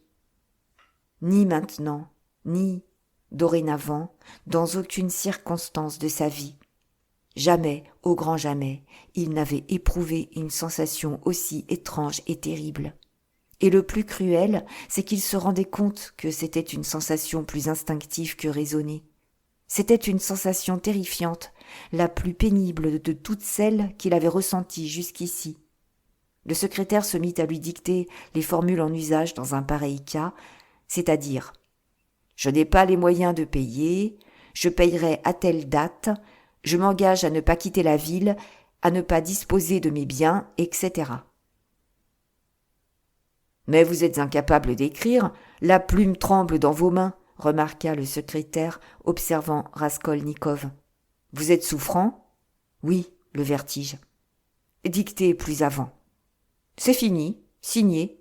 Ni maintenant, ni, dorénavant, dans aucune circonstance de sa vie. Jamais, au grand jamais, il n'avait éprouvé une sensation aussi étrange et terrible. Et le plus cruel, c'est qu'il se rendait compte que c'était une sensation plus instinctive que raisonnée. C'était une sensation terrifiante, la plus pénible de toutes celles qu'il avait ressenties jusqu'ici. Le secrétaire se mit à lui dicter les formules en usage dans un pareil cas, c'est-à-dire « Je n'ai pas les moyens de payer, je payerai à telle date, je m'engage à ne pas quitter la ville, à ne pas disposer de mes biens, etc. » « Mais vous êtes incapable d'écrire, la plume tremble dans vos mains, » remarqua le secrétaire, observant Raskolnikov. « Vous êtes souffrant ? » ?»« Oui, le vertige. »« Dictez plus avant. »« C'est fini, signez. »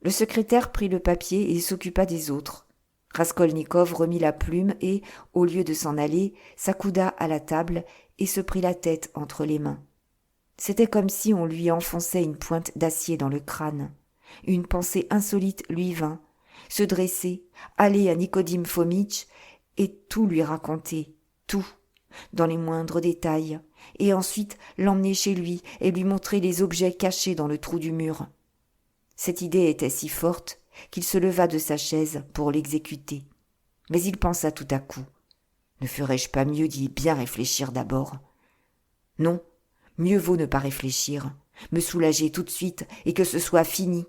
Le secrétaire prit le papier et s'occupa des autres. Raskolnikov remit la plume et, au lieu de s'en aller, s'accouda à la table et se prit la tête entre les mains. C'était comme si on lui enfonçait une pointe d'acier dans le crâne. Une pensée insolite lui vint, se dresser, aller à Nicodim Fomitch et tout lui raconter, tout, dans les moindres détails, et ensuite l'emmener chez lui et lui montrer les objets cachés dans le trou du mur. Cette idée était si forte qu'il se leva de sa chaise pour l'exécuter. Mais il pensa tout à coup. Ne ferais-je pas mieux d'y bien réfléchir d'abord ? Non, mieux vaut ne pas réfléchir, me soulager tout de suite et que ce soit fini.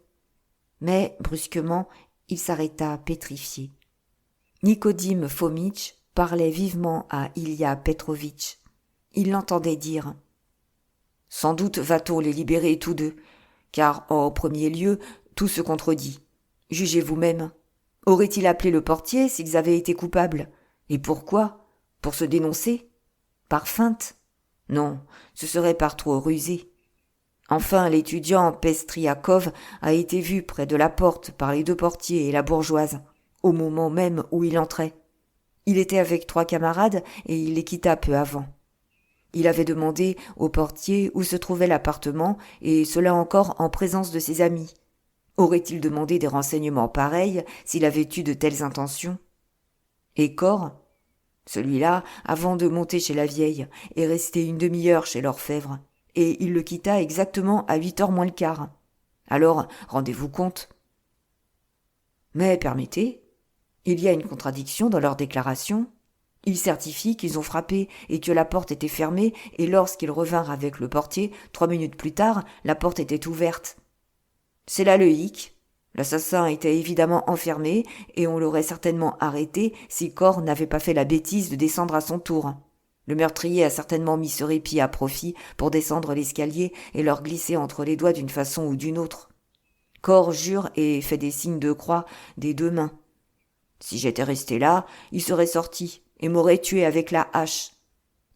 Mais, brusquement, il s'arrêta pétrifié. Nicodim Fomitch parlait vivement à Ilya Petrovitch. Il l'entendait dire « Sans doute va-t-on les libérer tous deux, car, en premier lieu, tout se contredit. Jugez vous-même. Auraient-ils appelé le portier s'ils avaient été coupables ? Et pourquoi ? Pour se dénoncer ? Par feinte ? Non, ce serait par trop rusé. Enfin, l'étudiant Pestriakov a été vu près de la porte par les deux portiers et la bourgeoise, au moment même où il entrait. Il était avec 3 camarades et il les quitta peu avant. Il avait demandé au portier où se trouvait l'appartement, et cela encore en présence de ses amis. Aurait-il demandé des renseignements pareils s'il avait eu de telles intentions ? Et Cor ? Celui-là, avant de monter chez la vieille, est resté une demi-heure chez l'orfèvre, et il le quitta exactement à 8h moins le quart. Alors, rendez-vous compte. Mais permettez, il y a une contradiction dans leur déclaration. Ils certifient qu'ils ont frappé et que la porte était fermée, et lorsqu'ils revinrent avec le portier, 3 minutes plus tard, la porte était ouverte. C'est là le hic. L'assassin était évidemment enfermé, et on l'aurait certainement arrêté si Cor n'avait pas fait la bêtise de descendre à son tour. Le meurtrier a certainement mis ce répit à profit pour descendre l'escalier et leur glisser entre les doigts d'une façon ou d'une autre. Cor jure et fait des signes de croix des 2 mains. Si j'étais resté là, il serait sorti et m'aurait tué avec la hache.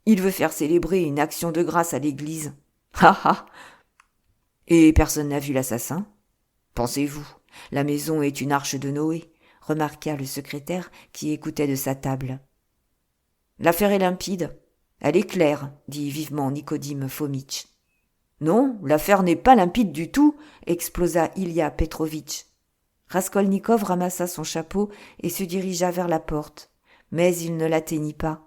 Il veut faire célébrer une action de grâce à l'église. Ha ha ! Et personne n'a vu l'assassin ? Pensez-vous, la maison est une arche de Noé, remarqua le secrétaire qui écoutait de sa table. L'affaire est limpide. Elle est claire, dit vivement Nicodim Fomitch. Non, l'affaire n'est pas limpide du tout, explosa Ilya Petrovitch. Raskolnikov ramassa son chapeau et se dirigea vers la porte, mais il ne l'atteignit pas.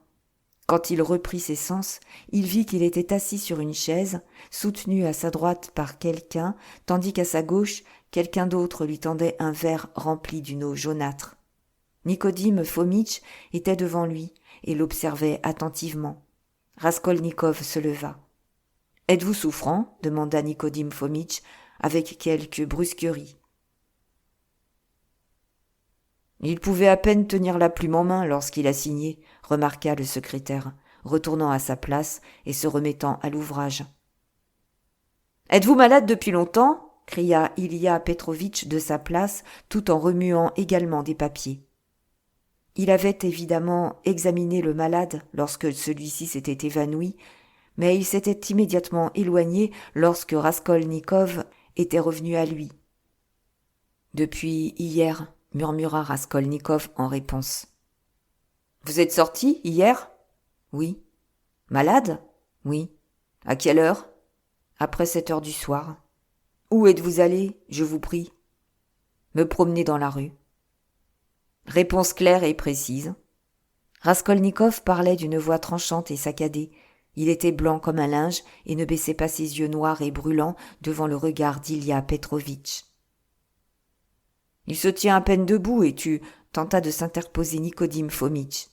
Quand il reprit ses sens, il vit qu'il était assis sur une chaise, soutenu à sa droite par quelqu'un, tandis qu'à sa gauche, quelqu'un d'autre lui tendait un verre rempli d'une eau jaunâtre. Nicodim Fomitch était devant lui et l'observait attentivement. Raskolnikov se leva. « Êtes-vous souffrant » demanda Nicodim Fomitch avec quelque brusquerie. « Il pouvait à peine tenir la plume en main lorsqu'il a signé » remarqua le secrétaire, retournant à sa place et se remettant à l'ouvrage. « Êtes-vous malade depuis longtemps » cria Ilya Petrovitch de sa place, tout en remuant également des papiers. Il avait évidemment examiné le malade lorsque celui-ci s'était évanoui, mais il s'était immédiatement éloigné lorsque Raskolnikov était revenu à lui. « Depuis hier » murmura Raskolnikov en réponse. « Vous êtes sorti hier ?»« Oui. »« Malade ?»« Oui. »« À quelle heure ?»« Après 7 heures du soir. »« Où êtes-vous allé, je vous prie ?»« Me promener dans la rue. » Réponse claire et précise. Raskolnikov parlait d'une voix tranchante et saccadée. Il était blanc comme un linge et ne baissait pas ses yeux noirs et brûlants devant le regard d'Ilya Petrovitch. « Il se tient à peine debout et tu tenta de s'interposer Nicodim Fomitch.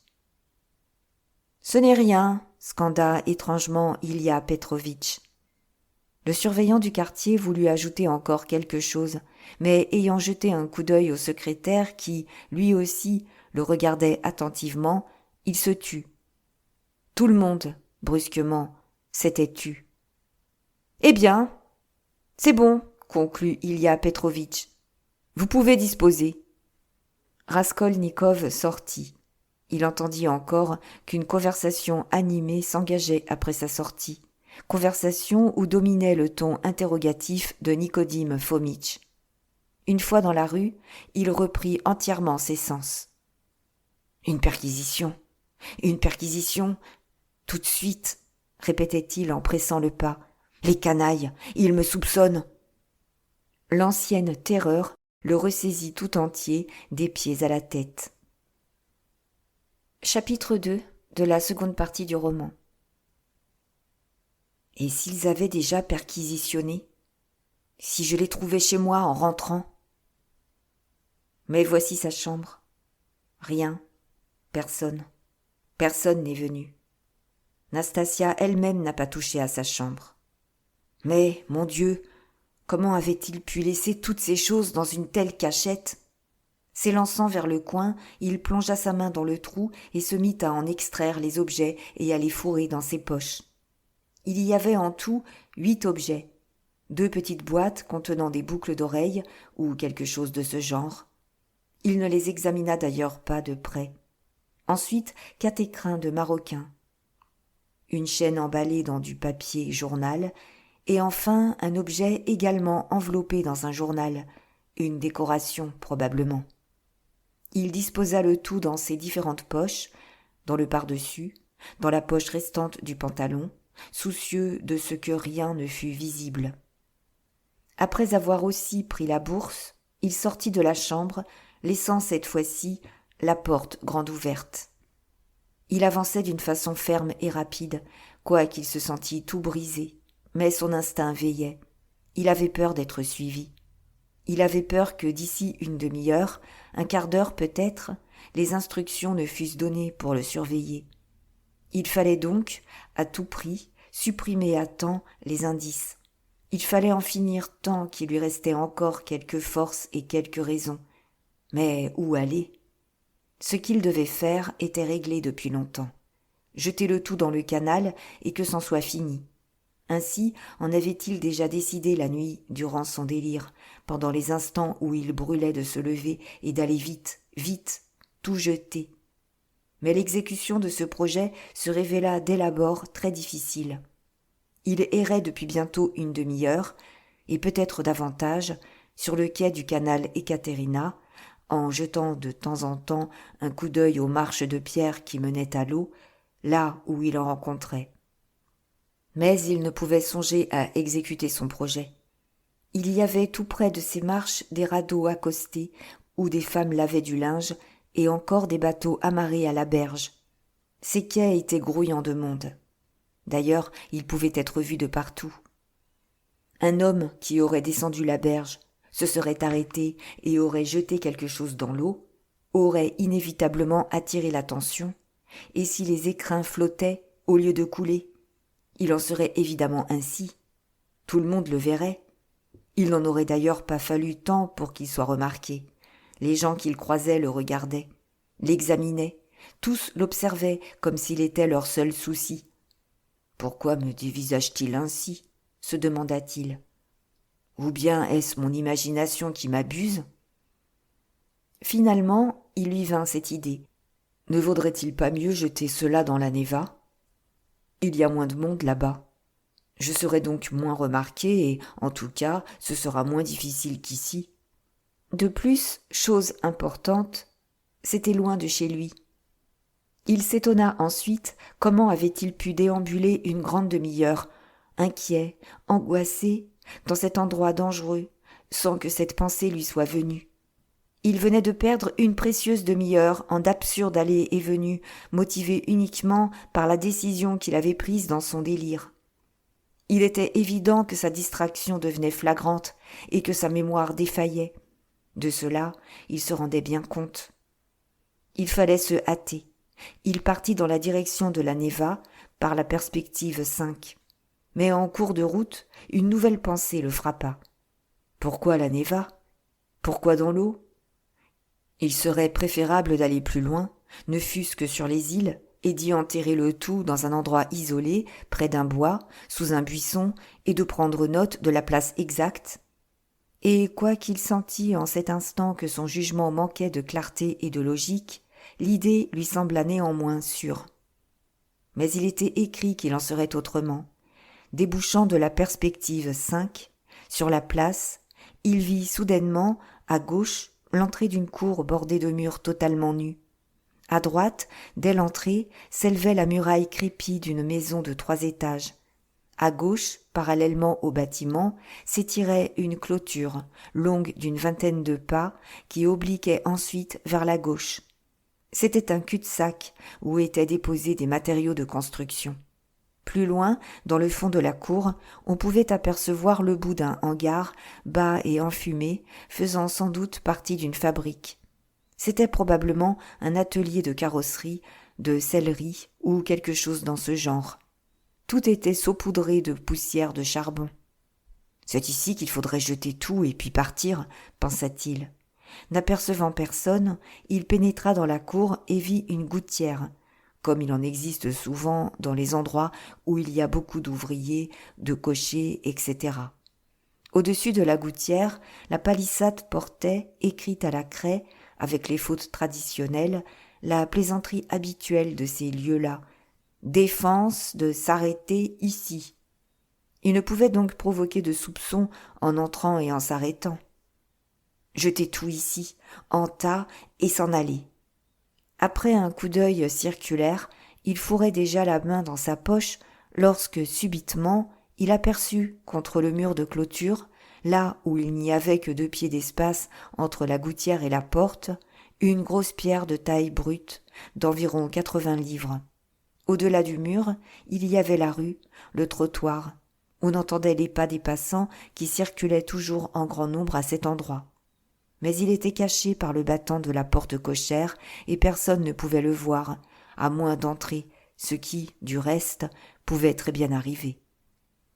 « Ce n'est rien, » scanda étrangement Ilya Petrovitch. Le surveillant du quartier voulut ajouter encore quelque chose, mais ayant jeté un coup d'œil au secrétaire qui, lui aussi, le regardait attentivement, il se tut. Tout le monde, brusquement, s'était tu. « Eh bien, c'est bon, » conclut Ilya Petrovitch. « Vous pouvez disposer. » Raskolnikov sortit. Il entendit encore qu'une conversation animée s'engageait après sa sortie, conversation où dominait le ton interrogatif de Nicodim Fomitch. Une fois dans la rue, il reprit entièrement ses sens. « Une perquisition, tout de suite !» répétait-il en pressant le pas. « Les canailles, ils me soupçonnent !» L'ancienne terreur le ressaisit tout entier, des pieds à la tête. Chapitre 2 de la seconde partie du roman. Et s'ils avaient déjà perquisitionné ? Si je les trouvais chez moi en rentrant ? Mais voici sa chambre. Rien, personne n'est venu. Nastasia elle-même n'a pas touché à sa chambre. Mais, mon Dieu, comment avait-il pu laisser toutes ces choses dans une telle cachette ? S'élançant vers le coin, il plongea sa main dans le trou et se mit à en extraire les objets et à les fourrer dans ses poches. Il y avait en tout 8 objets. 2 petites boîtes contenant des boucles d'oreilles ou quelque chose de ce genre. Il ne les examina d'ailleurs pas de près. Ensuite, 4 écrins de maroquin. Une chaîne emballée dans du papier journal et enfin un objet également enveloppé dans un journal, une décoration probablement. Il disposa le tout dans ses différentes poches, dans le pardessus, dans la poche restante du pantalon, soucieux de ce que rien ne fût visible. Après avoir aussi pris la bourse, il sortit de la chambre, laissant cette fois-ci la porte grande ouverte. Il avançait d'une façon ferme et rapide, quoiqu'il se sentît tout brisé, mais son instinct veillait. Il avait peur d'être suivi. Il avait peur que d'ici une demi-heure, un quart d'heure peut-être, les instructions ne fussent données pour le surveiller. Il fallait donc, à tout prix, supprimer à temps les indices. Il fallait en finir tant qu'il lui restait encore quelque force et quelque raison. Mais où aller ? Ce qu'il devait faire était réglé depuis longtemps. Jeter le tout dans le canal et que c'en soit fini. Ainsi en avait-il déjà décidé la nuit durant son délire, pendant les instants où il brûlait de se lever et d'aller vite, vite, tout jeter. Mais l'exécution de ce projet se révéla dès l'abord très difficile. Il errait depuis bientôt une demi-heure, et peut-être davantage, sur le quai du canal Ekaterina, en jetant de temps en temps un coup d'œil aux marches de pierre qui menaient à l'eau, là où il en rencontrait. Mais il ne pouvait songer à exécuter son projet. Il y avait tout près de ces marches des radeaux accostés où des femmes lavaient du linge et encore des bateaux amarrés à la berge. Ces quais étaient grouillants de monde. D'ailleurs, ils pouvaient être vus de partout. Un homme qui aurait descendu la berge, se serait arrêté et aurait jeté quelque chose dans l'eau, aurait inévitablement attiré l'attention, et si les écrins flottaient au lieu de couler, il en serait évidemment ainsi. Tout le monde le verrait. Il n'en aurait d'ailleurs pas fallu tant pour qu'il soit remarqué. Les gens qu'il croisait le regardaient, l'examinaient, tous l'observaient comme s'il était leur seul souci. « Pourquoi me dévisage-t-il ainsi ?» se demanda-t-il. « Ou bien est-ce mon imagination qui m'abuse ?» Finalement, il lui vint cette idée. Ne vaudrait-il pas mieux jeter cela dans la Neva ? Il y a moins de monde là-bas. Je serai donc moins remarqué et, en tout cas, ce sera moins difficile qu'ici. De plus, chose importante, c'était loin de chez lui. Il s'étonna ensuite comment avait-il pu déambuler une grande demi-heure, inquiet, angoissé, dans cet endroit dangereux, sans que cette pensée lui soit venue. Il venait de perdre une précieuse demi-heure en d'absurdes allées et venues, motivées uniquement par la décision qu'il avait prise dans son délire. Il était évident que sa distraction devenait flagrante et que sa mémoire défaillait. De cela, il se rendait bien compte. Il fallait se hâter. Il partit dans la direction de la Neva par la perspective 5. Mais en cours de route, une nouvelle pensée le frappa. Pourquoi la Neva ? Pourquoi dans l'eau ? Il serait préférable d'aller plus loin, ne fût-ce que sur les îles, et d'y enterrer le tout dans un endroit isolé, près d'un bois, sous un buisson, et de prendre note de la place exacte. Et quoiqu'il sentît en cet instant que son jugement manquait de clarté et de logique, l'idée lui sembla néanmoins sûre. Mais il était écrit qu'il en serait autrement. Débouchant de la perspective 5, sur la place, il vit soudainement, à gauche, l'entrée d'une cour bordée de murs totalement nus. À droite, dès l'entrée, s'élevait la muraille crépie d'une maison de 3 étages. À gauche, parallèlement au bâtiment, s'étirait une clôture, longue d'une 20aine de pas, qui obliquait ensuite vers la gauche. C'était un cul-de-sac où étaient déposés des matériaux de construction. Plus loin, dans le fond de la cour, on pouvait apercevoir le bout d'un hangar, bas et enfumé, faisant sans doute partie d'une fabrique. C'était probablement un atelier de carrosserie, de sellerie ou quelque chose dans ce genre. Tout était saupoudré de poussière de charbon. « C'est ici qu'il faudrait jeter tout et puis partir », pensa-t-il. N'apercevant personne, il pénétra dans la cour et vit une gouttière, comme il en existe souvent dans les endroits où il y a beaucoup d'ouvriers, de cochers, etc. Au-dessus de la gouttière, la palissade portait, écrite à la craie, avec les fautes traditionnelles, la plaisanterie habituelle de ces lieux-là. Défense de s'arrêter ici. Il ne pouvait donc provoquer de soupçons en entrant et en s'arrêtant. Jeter tout ici, en tas, et s'en aller. Après un coup d'œil circulaire, il fourrait déjà la main dans sa poche lorsque, subitement, il aperçut, contre le mur de clôture, là où il n'y avait que 2 pieds d'espace entre la gouttière et la porte, une grosse pierre de taille brute, d'environ 80 livres. Au-delà du mur, il y avait la rue, le trottoir. On entendait les pas des passants qui circulaient toujours en grand nombre à cet endroit. Mais il était caché par le battant de la porte cochère et personne ne pouvait le voir, à moins d'entrer, ce qui, du reste, pouvait très bien arriver.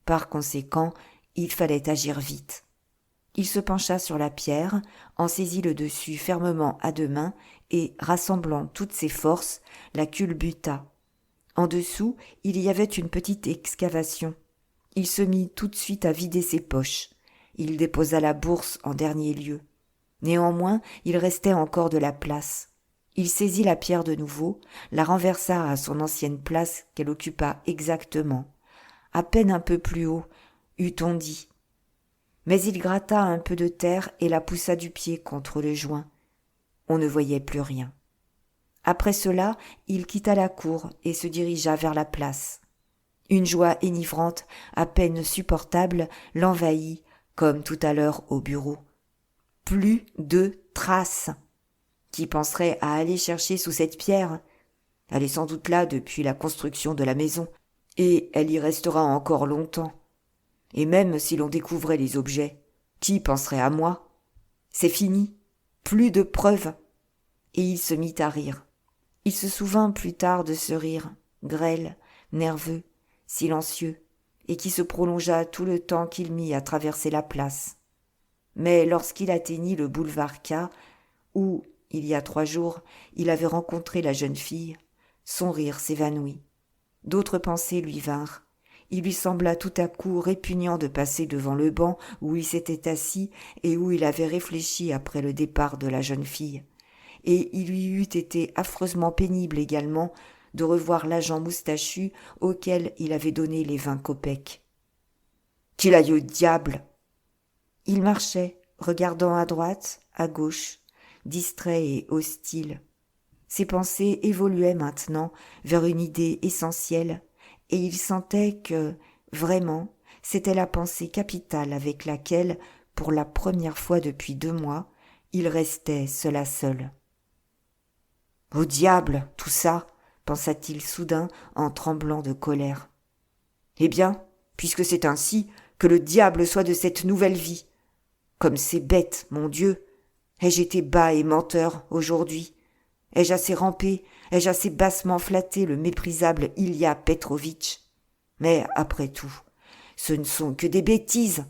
Par conséquent, il fallait agir vite. Il se pencha sur la pierre, en saisit le dessus fermement à 2 mains et, rassemblant toutes ses forces, la culbuta. En dessous, il y avait une petite excavation. Il se mit tout de suite à vider ses poches. Il déposa la bourse en dernier lieu. Néanmoins, il restait encore de la place. Il saisit la pierre de nouveau, la renversa à son ancienne place qu'elle occupa exactement. À peine un peu plus haut, eût-on dit. Mais il gratta un peu de terre et la poussa du pied contre le joint. On ne voyait plus rien. Après cela, il quitta la cour et se dirigea vers la place. Une joie enivrante, à peine supportable, l'envahit, comme tout à l'heure au bureau. Plus de traces. Qui penserait à aller chercher sous cette pierre ? Elle est sans doute là depuis la construction de la maison, et elle y restera encore longtemps. Et même si l'on découvrait les objets, qui penserait à moi ? C'est fini, plus de preuves. Et il se mit à rire. Il se souvint plus tard de ce rire, grêle, nerveux, silencieux, et qui se prolongea tout le temps qu'il mit à traverser la place. Mais lorsqu'il atteignit le boulevard K, où, il y a 3 jours, il avait rencontré la jeune fille, son rire s'évanouit. D'autres pensées lui vinrent. Il lui sembla tout à coup répugnant de passer devant le banc où il s'était assis et où il avait réfléchi après le départ de la jeune fille. Et il lui eût été affreusement pénible également de revoir l'agent moustachu auquel il avait donné les 20 kopecks. Qu'il aille au diable ! Il marchait, regardant à droite, à gauche, distrait et hostile. Ses pensées évoluaient maintenant vers une idée essentielle, et il sentait que, vraiment, c'était la pensée capitale avec laquelle, pour la première fois depuis 2 mois, il restait seul à seul. « Au diable, tout ça !» pensa-t-il soudain en tremblant de colère. « Eh bien, puisque c'est ainsi, que le diable soit de cette nouvelle vie. Comme c'est bête, mon Dieu ! Ai-je été bas et menteur aujourd'hui ? Ai-je assez rampé, ai-je assez bassement flatté le méprisable Ilya Petrovitch ? Mais après tout, ce ne sont que des bêtises.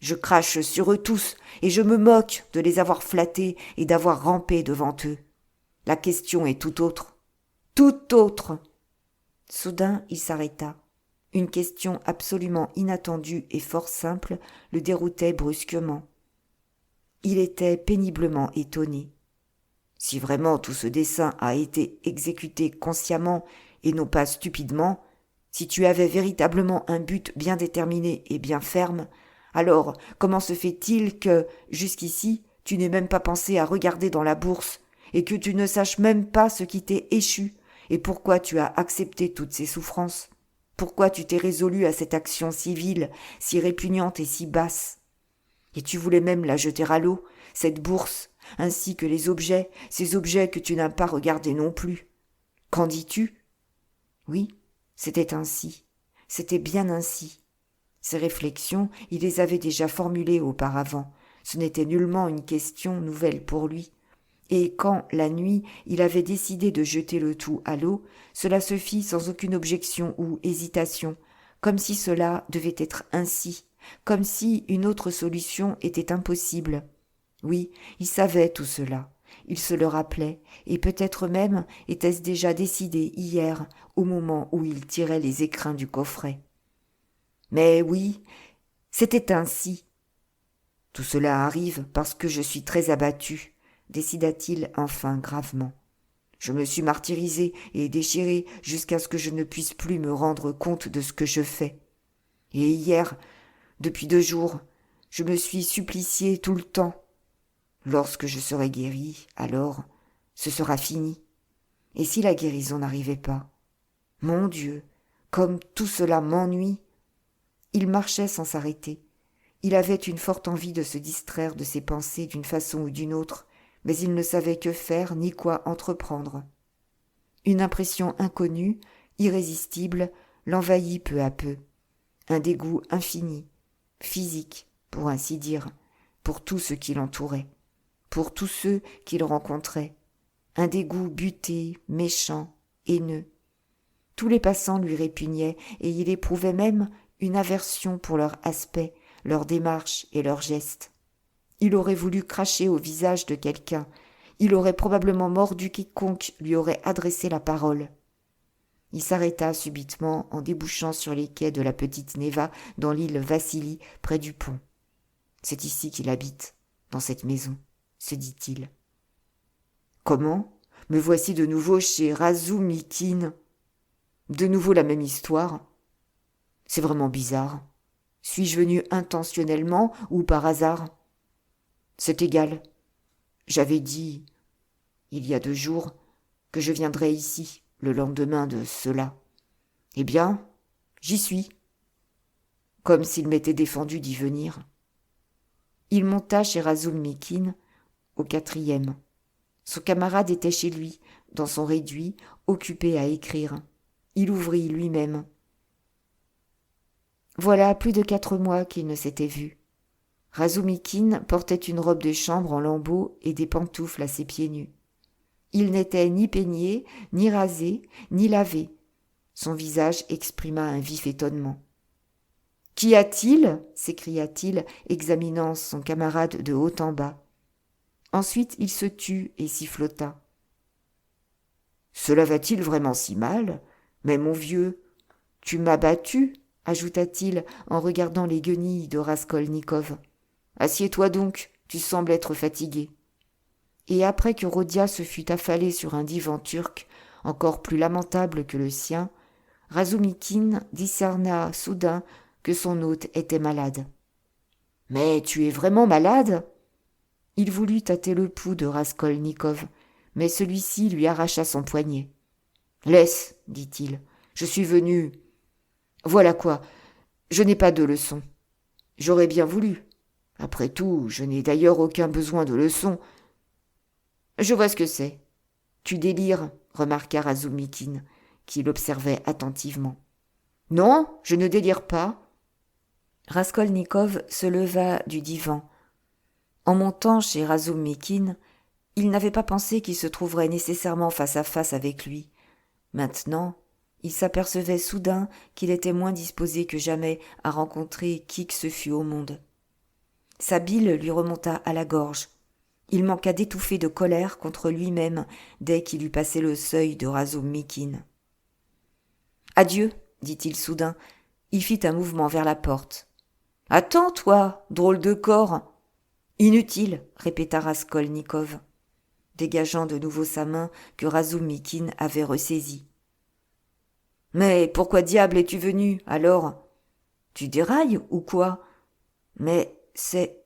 Je crache sur eux tous et je me moque de les avoir flattés et d'avoir rampé devant eux. La question est tout autre. Tout autre !» Soudain, il s'arrêta. Une question absolument inattendue et fort simple le déroutait brusquement. Il était péniblement étonné. Si vraiment tout ce dessein a été exécuté consciemment et non pas stupidement, si tu avais véritablement un but bien déterminé et bien ferme, alors comment se fait-il que, jusqu'ici, tu n'aies même pas pensé à regarder dans la bourse et que tu ne saches même pas ce qui t'est échu et pourquoi tu as accepté toutes ces souffrances ? Pourquoi tu t'es résolu à cette action si vile, si répugnante et si basse ? Et tu voulais même la jeter à l'eau, cette bourse, ainsi que les objets, ces objets que tu n'as pas regardés non plus. Qu'en dis-tu ? Oui, c'était ainsi, c'était bien ainsi. Ces réflexions, il les avait déjà formulées auparavant. Ce n'était nullement une question nouvelle pour lui. Et quand, la nuit, il avait décidé de jeter le tout à l'eau, cela se fit sans aucune objection ou hésitation, comme si cela devait être ainsi, comme si une autre solution était impossible. Oui, il savait tout cela, il se le rappelait, et peut-être même était-ce déjà décidé hier, au moment où il tirait les écrins du coffret. Mais oui, c'était ainsi. Tout cela arrive parce que je suis très abattu, décida-t-il enfin gravement. Je me suis martyrisé et déchiré jusqu'à ce que je ne puisse plus me rendre compte de ce que je fais. Et hier, depuis 2 jours, je me suis supplicié tout le temps. Lorsque je serai guéri, alors, ce sera fini. Et si la guérison n'arrivait pas ? Mon Dieu, comme tout cela m'ennuie ! Il marchait sans s'arrêter. Il avait une forte envie de se distraire de ses pensées d'une façon ou d'une autre, mais il ne savait que faire ni quoi entreprendre. Une impression inconnue, irrésistible, l'envahit peu à peu. Un dégoût infini, physique, pour ainsi dire, pour tout ce qui l'entourait, pour tous ceux qu'il rencontrait. Un dégoût buté, méchant, haineux. Tous les passants lui répugnaient, et il éprouvait même une aversion pour leur aspect, leur démarche et leurs gestes. Il aurait voulu cracher au visage de quelqu'un, il aurait probablement mordu quiconque lui aurait adressé la parole. Il s'arrêta subitement en débouchant sur les quais de la petite Neva dans l'île Vassili, près du pont. C'est ici qu'il habite, dans cette maison, se dit-il. Comment ? Me voici de nouveau chez Razumikine. De nouveau la même histoire. C'est vraiment bizarre. Suis-je venu intentionnellement ou par hasard ? C'est égal. J'avais dit, il y a 2 jours, que je viendrais ici, le lendemain de cela. Eh bien, J'y suis. Comme s'il m'était défendu d'y venir. Il monta chez Razumikine, au 4e. Son camarade était chez lui, dans son réduit, occupé à écrire. Il ouvrit lui-même. Voilà plus de 4 mois qu'ils ne s'étaient vus. Razumikine portait une robe de chambre en lambeaux et des pantoufles à ses pieds nus. Il n'était ni peigné, ni rasé, ni lavé. Son visage exprima un vif étonnement. « Qu'y a-t-il » s'écria-t-il, examinant son camarade de haut en bas. Ensuite il se tut et sifflota. « Cela va-t-il vraiment si mal ? Mais mon vieux, tu m'as battu » ajouta-t-il en regardant les guenilles de Raskolnikov. « Assieds-toi donc, tu sembles être fatigué. » Et après que Rodia se fut affalée sur un divan turc, encore plus lamentable que le sien, Razumikine discerna soudain que son hôte était malade. « Mais tu es vraiment malade ?» Il voulut tâter le pouls de Raskolnikov, mais celui-ci lui arracha son poignet. « Laisse, dit-il, je suis venu. Voilà quoi, je n'ai pas de leçon. J'aurais bien voulu. Après tout, je n'ai d'ailleurs aucun besoin de leçon. Je vois ce que c'est. Tu délires, remarqua Razumikine, qui l'observait attentivement. Non, je ne délire pas. Raskolnikov se leva du divan. En montant chez Razumikine, il n'avait pas pensé qu'il se trouverait nécessairement face à face avec lui. Maintenant, il s'apercevait soudain qu'il était moins disposé que jamais à rencontrer qui que ce fût au monde. Sa bile lui remonta à la gorge. Il manqua d'étouffer de colère contre lui-même dès qu'il eut passé le seuil de Razumikine. « Adieu, dit-il soudain. Il fit un mouvement vers la porte. « Attends, toi, drôle de corps !»« Inutile, répéta Raskolnikov, dégageant de nouveau sa main que Razumikine avait ressaisie. « Mais pourquoi diable es-tu venu, alors ? Tu dérailles ou quoi ? Mais c'est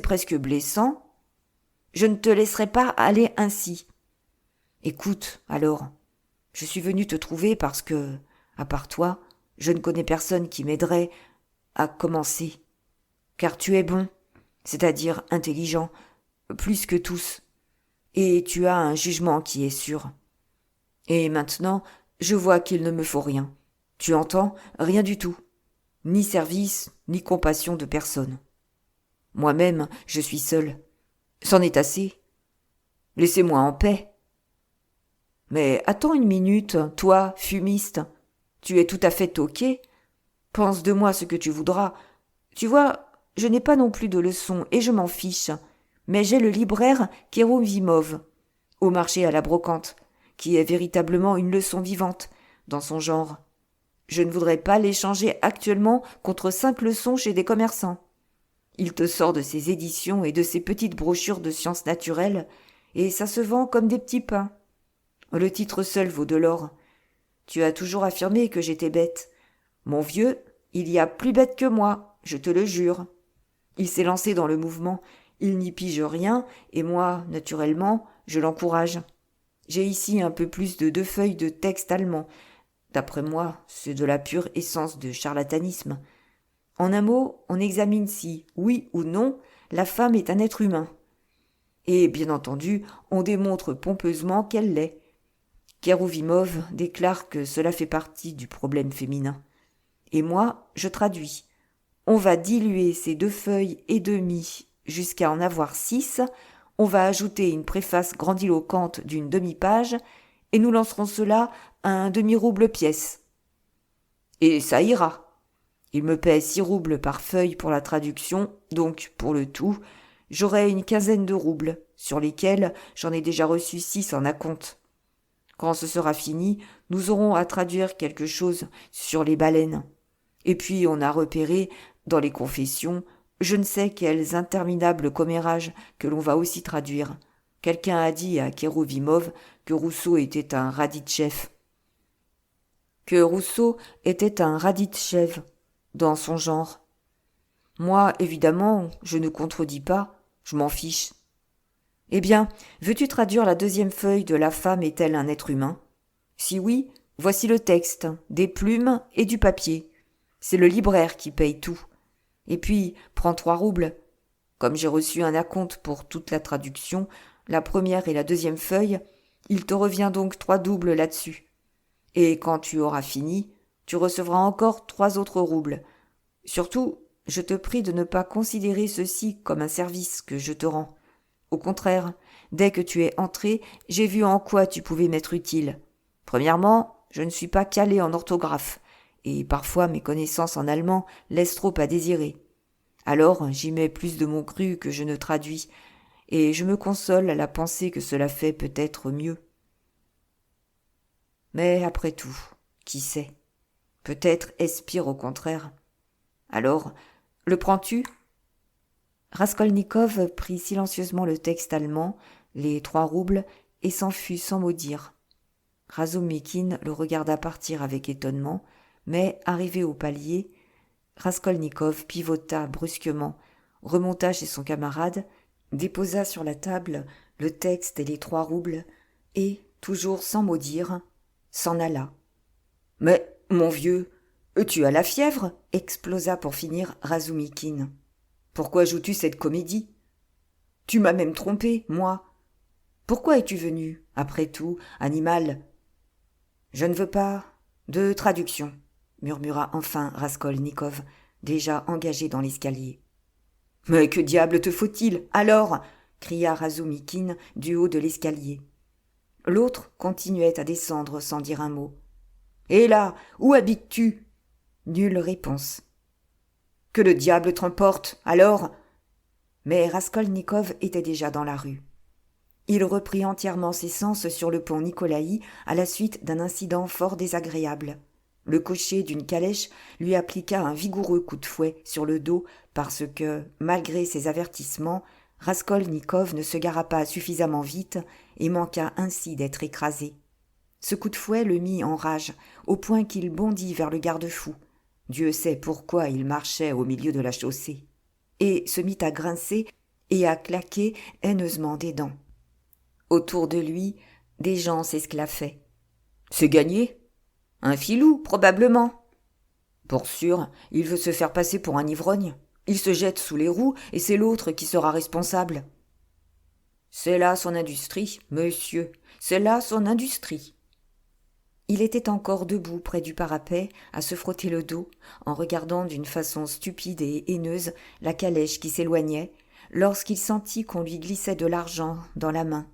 presque blessant. Je ne te laisserai pas aller ainsi. Écoute, alors, je suis venu te trouver parce que, à part toi, je ne connais personne qui m'aiderait à commencer. Car tu es bon, c'est-à-dire intelligent, plus que tous, et tu as un jugement qui est sûr. Et maintenant, je vois qu'il ne me faut rien. Tu entends ? Rien du tout. Ni service, ni compassion de personne. Moi-même, je suis seul. C'en est assez. Laissez-moi en paix. Mais attends une minute, toi, fumiste. Tu es tout à fait toqué. Pense de moi ce que tu voudras. Tu vois, je n'ai pas non plus de leçons et je m'en fiche. Mais j'ai le libraire Kérouvimov, au marché à la brocante, qui est véritablement une leçon vivante, dans son genre. Je ne voudrais pas l'échanger actuellement contre 5 leçons chez des commerçants. Il te sort de ses éditions et de ses petites brochures de sciences naturelles, et ça se vend comme des petits pains. Le titre seul vaut de l'or. Tu as toujours affirmé que j'étais bête. Mon vieux, il y a plus bête que moi, je te le jure. Il s'est lancé dans le mouvement, il n'y pige rien, et moi, naturellement, je l'encourage. J'ai ici un peu plus de 2 feuilles de texte allemand. D'après moi, c'est de la pure essence de charlatanisme. En un mot, on examine si, oui ou non, la femme est un être humain. Et, bien entendu, on démontre pompeusement qu'elle l'est. Kérouvimov déclare que cela fait partie du problème féminin. Et moi, je traduis. On va diluer ces 2 feuilles et demie jusqu'à en avoir 6, on va ajouter une préface grandiloquente d'une demi-page, et nous lancerons cela à un demi-rouble pièce. Et ça ira. Il me paie 6 roubles par feuille pour la traduction, donc, pour le tout, j'aurai une 15aine de roubles, sur lesquels j'en ai déjà reçu 6 en acompte. Quand ce sera fini, nous aurons à traduire quelque chose sur les baleines. Et puis on a repéré, dans les confessions, je ne sais quels interminables commérages que l'on va aussi traduire. Quelqu'un a dit à Kérouvimov que Rousseau était un Raditchev. Dans son genre. Moi, évidemment, je ne contredis pas, je m'en fiche. Eh bien, veux-tu traduire la 2e feuille de La femme est-elle un être humain ? Si oui, Voici le texte, des plumes et du papier. C'est le libraire qui paye tout. Et puis, prends 3 roubles. Comme j'ai reçu un acompte pour toute la traduction, la première et la deuxième feuille, il te revient donc 3 doubles là-dessus. Et quand tu auras fini, tu recevras encore 3 autres roubles. Surtout, je te prie de ne pas considérer ceci comme un service que je te rends. Au contraire, dès que tu es entré, j'ai vu en quoi tu pouvais m'être utile. Premièrement, je ne suis pas calé en orthographe, et parfois mes connaissances en allemand laissent trop à désirer. Alors j'y mets plus de mon cru que je ne traduis, et je me console à la pensée que cela fait peut-être mieux. Mais après tout, qui sait? Peut-être est-ce pire au contraire. Alors, le prends-tu ? Raskolnikov prit silencieusement le texte allemand, les 3 roubles, et s'enfuit sans mot dire. Razumikine le regarda partir avec étonnement, mais, arrivé au palier, Raskolnikov pivota brusquement, remonta chez son camarade, déposa sur la table le texte et les 3 roubles, et, toujours sans mot dire, s'en alla. « Mais, mon vieux, tu as la fièvre » explosa pour finir Razumikine. « Pourquoi joues-tu cette comédie ? Tu m'as même trompé, moi. Pourquoi es-tu venu, après tout, animal ? Je ne veux pas de traduction, murmura enfin Raskolnikov, déjà engagé dans l'escalier. Mais que diable te faut-il, alors ? Cria Razumikine du haut de l'escalier. L'autre continuait à descendre sans dire un mot. Et là, où habites-tu ? Nulle réponse. Que le diable t'emporte, alors ? Mais Raskolnikov était déjà dans la rue. Il reprit entièrement ses sens sur le pont Nikolaï à la suite d'un incident fort désagréable. Le cocher d'une calèche lui appliqua un vigoureux coup de fouet sur le dos parce que, malgré ses avertissements, Raskolnikov ne se gara pas suffisamment vite et manqua ainsi d'être écrasé. Ce coup de fouet le mit en rage, au point qu'il bondit vers le garde-fou. Dieu sait pourquoi il marchait au milieu de la chaussée, et se mit à grincer et à claquer haineusement des dents. Autour de lui, des gens s'esclaffaient. « C'est gagné ? Un filou, probablement. Pour sûr, il veut se faire passer pour un ivrogne. Il se jette sous les roues et c'est l'autre qui sera responsable. » C'est là son industrie, monsieur, c'est là son industrie. Il était encore debout près du parapet, à se frotter le dos, en regardant d'une façon stupide et haineuse la calèche qui s'éloignait, lorsqu'il sentit qu'on lui glissait de l'argent dans la main.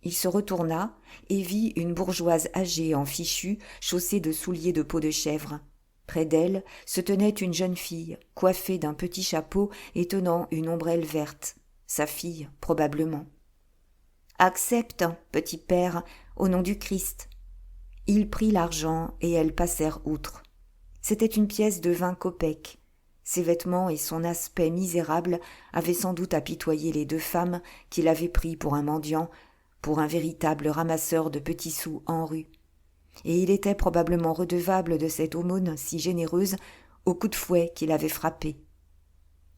Il se retourna et vit une bourgeoise âgée en fichu, chaussée de souliers de peau de chèvre. Près d'elle se tenait une jeune fille, coiffée d'un petit chapeau et tenant une ombrelle verte. Sa fille, probablement. « Accepte, petit père, au nom du Christ. » Il prit l'argent et elles passèrent outre. C'était une pièce de 20 kopecks. Ses vêtements et son aspect misérable avaient sans doute apitoyé les 2 femmes qui l'avaient pris pour un mendiant, pour un véritable ramasseur de petits sous en rue. Et il était probablement redevable de cette aumône si généreuse au coup de fouet qu'il avait frappé.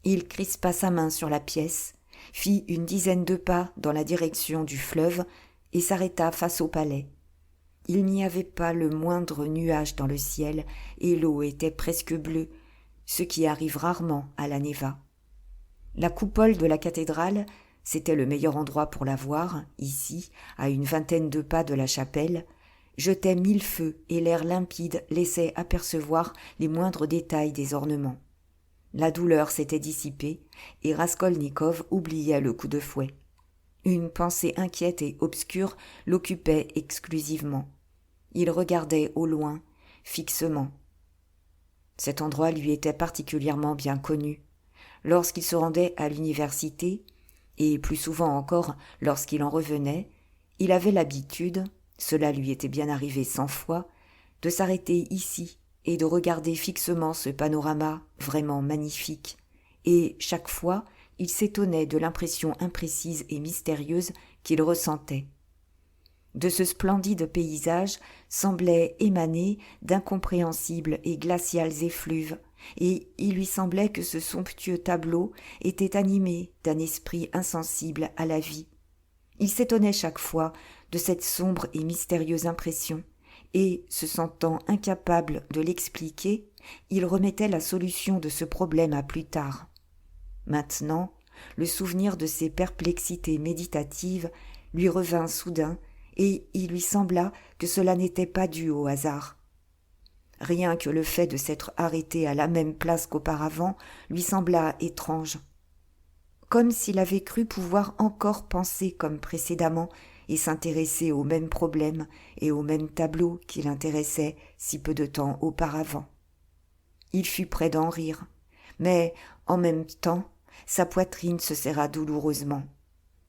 Il crispa sa main sur la pièce, fit une dizaine de pas dans la direction du fleuve et s'arrêta face au palais. Il n'y avait pas le moindre nuage dans le ciel et l'eau était presque bleue, ce qui arrive rarement à la Neva. La coupole de la cathédrale, c'était le meilleur endroit pour la voir, ici, à une vingtaine de pas de la chapelle, jetait 1000 feux et l'air limpide laissait apercevoir les moindres détails des ornements. La douleur s'était dissipée et Raskolnikov oubliait le coup de fouet. Une pensée inquiète et obscure l'occupait exclusivement. Il regardait au loin, fixement. Cet endroit lui était particulièrement bien connu. Lorsqu'il se rendait à l'université, et plus souvent encore lorsqu'il en revenait, il avait l'habitude, cela lui était bien arrivé 100 fois, de s'arrêter ici et de regarder fixement ce panorama vraiment magnifique, et chaque fois il s'étonnait de l'impression imprécise et mystérieuse qu'il ressentait. De ce splendide paysage semblait émaner d'incompréhensibles et glaciales effluves, et il lui semblait que ce somptueux tableau était animé d'un esprit insensible à la vie. Il s'étonnait chaque fois de cette sombre et mystérieuse impression, et, se sentant incapable de l'expliquer, il remettait la solution de ce problème à plus tard. Maintenant, le souvenir de ses perplexités méditatives lui revint soudain et il lui sembla que cela n'était pas dû au hasard. Rien que le fait de s'être arrêté à la même place qu'auparavant lui sembla étrange, comme s'il avait cru pouvoir encore penser comme précédemment et s'intéresser aux mêmes problèmes et aux mêmes tableaux qui l'intéressaient si peu de temps auparavant. Il fut près d'en rire, mais en même temps, sa poitrine se serra douloureusement.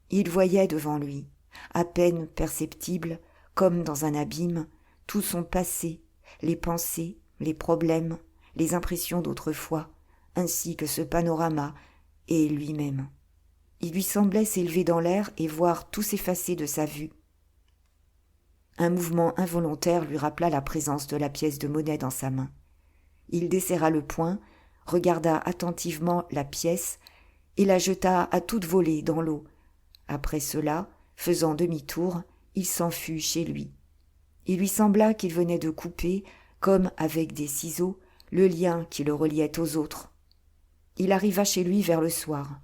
Il voyait devant lui, à peine perceptible, comme dans un abîme, tout son passé, les pensées, les problèmes, les impressions d'autrefois, ainsi que ce panorama et lui-même. Il lui semblait s'élever dans l'air et voir tout s'effacer de sa vue. Un mouvement involontaire lui rappela la présence de la pièce de monnaie dans sa main. Il desserra le poing, regarda attentivement la pièce et la jeta à toute volée dans l'eau. Après cela, faisant demi-tour, il s'en fut chez lui. Il lui sembla qu'il venait de couper, comme avec des ciseaux, le lien qui le reliait aux autres. Il arriva chez lui vers le soir.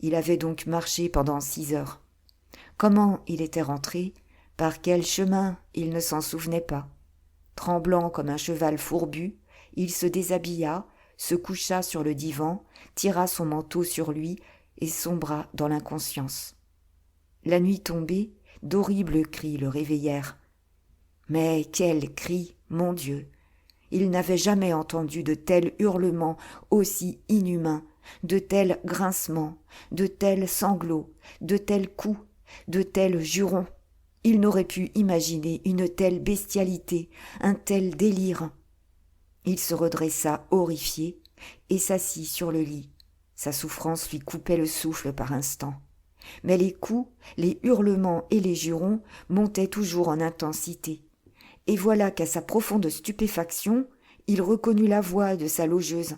Il avait donc marché pendant 6 heures. Comment il était rentré, par quel chemin, il ne s'en souvenait pas. Tremblant comme un cheval fourbu, il se déshabilla, se coucha sur le divan, tira son manteau sur lui et sombra dans l'inconscience. La nuit tombée, d'horribles cris le réveillèrent. Mais quels cris, mon Dieu! Il n'avait jamais entendu de tels hurlements aussi inhumains, de tels grincements, de tels sanglots, de tels coups, de tels jurons. Il n'aurait pu imaginer une telle bestialité, un tel délire. Il se redressa horrifié et s'assit sur le lit. Sa souffrance lui coupait le souffle par instants. Mais les coups, les hurlements et les jurons montaient toujours en intensité. Et voilà qu'à sa profonde stupéfaction, il reconnut la voix de sa logeuse.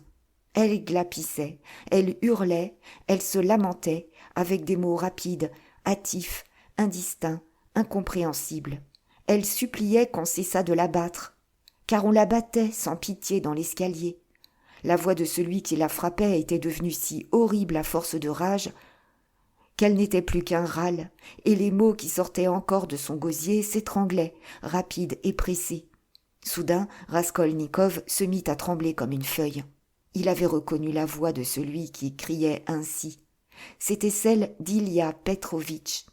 Elle glapissait, elle hurlait, elle se lamentait avec des mots rapides, hâtifs, indistincts, incompréhensibles. Elle suppliait qu'on cessât de la battre, car on la battait sans pitié dans l'escalier. La voix de celui qui la frappait était devenue si horrible à force de rage qu'elle n'était plus qu'un râle, et les mots qui sortaient encore de son gosier s'étranglaient, rapides et pressés. Soudain, Raskolnikov se mit à trembler comme une feuille. Il avait reconnu la voix de celui qui criait ainsi. C'était celle d'Ilya Petrovitch.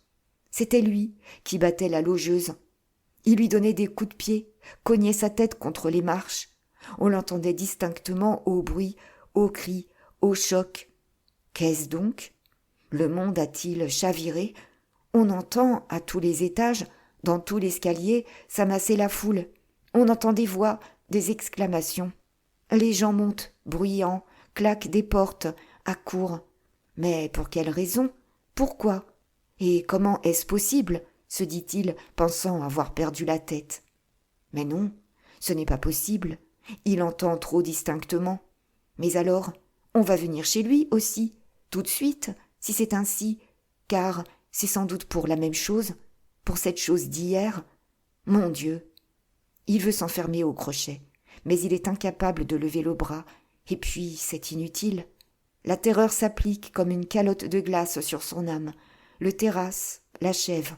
C'était lui qui battait la logeuse. Il lui donnait des coups de pied, cognait sa tête contre les marches. On l'entendait distinctement au bruit, aux cris, aux chocs. Qu'est-ce donc ? Le monde a-t-il chaviré ? On entend, à tous les étages, dans tout l'escalier, s'amasser la foule. On entend des voix, des exclamations. Les gens montent, bruyants, claquent des portes, accourent. Mais pour quelle raison ? Pourquoi ? Et comment est-ce possible ? Se dit-il, pensant avoir perdu la tête. Mais non, ce n'est pas possible. Il entend trop distinctement. Mais alors, on va venir chez lui aussi, tout de suite, si c'est ainsi, car c'est sans doute pour la même chose, pour cette chose d'hier. Mon Dieu ! Il veut s'enfermer au crochet, mais il est incapable de lever le bras, et puis c'est inutile. La terreur s'applique comme une calotte de glace sur son âme, le terrasse, l'achève.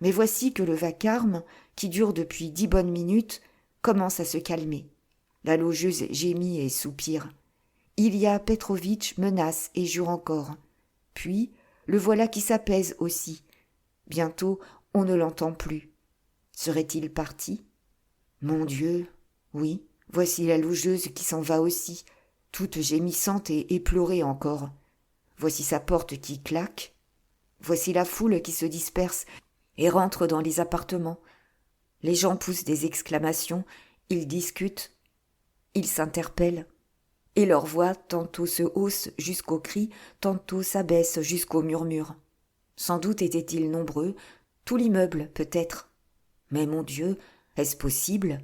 Mais voici que le vacarme, qui dure depuis 10 bonnes minutes, commence à se calmer. La logeuse gémit et soupire. Ilya Petrovitch menace et jure encore. Puis, le voilà qui s'apaise aussi. Bientôt, on ne l'entend plus. Serait-il parti ? Mon Dieu, oui, voici la logeuse qui s'en va aussi, toute gémissante et éplorée encore. Voici sa porte qui claque. Voici la foule qui se disperse et rentre dans les appartements. Les gens poussent des exclamations, ils discutent, ils s'interpellent. Et leur voix tantôt se hausse jusqu'au cri, tantôt s'abaisse jusqu'au murmure. Sans doute étaient-ils nombreux, tout l'immeuble peut-être. Mais mon Dieu, est-ce possible ?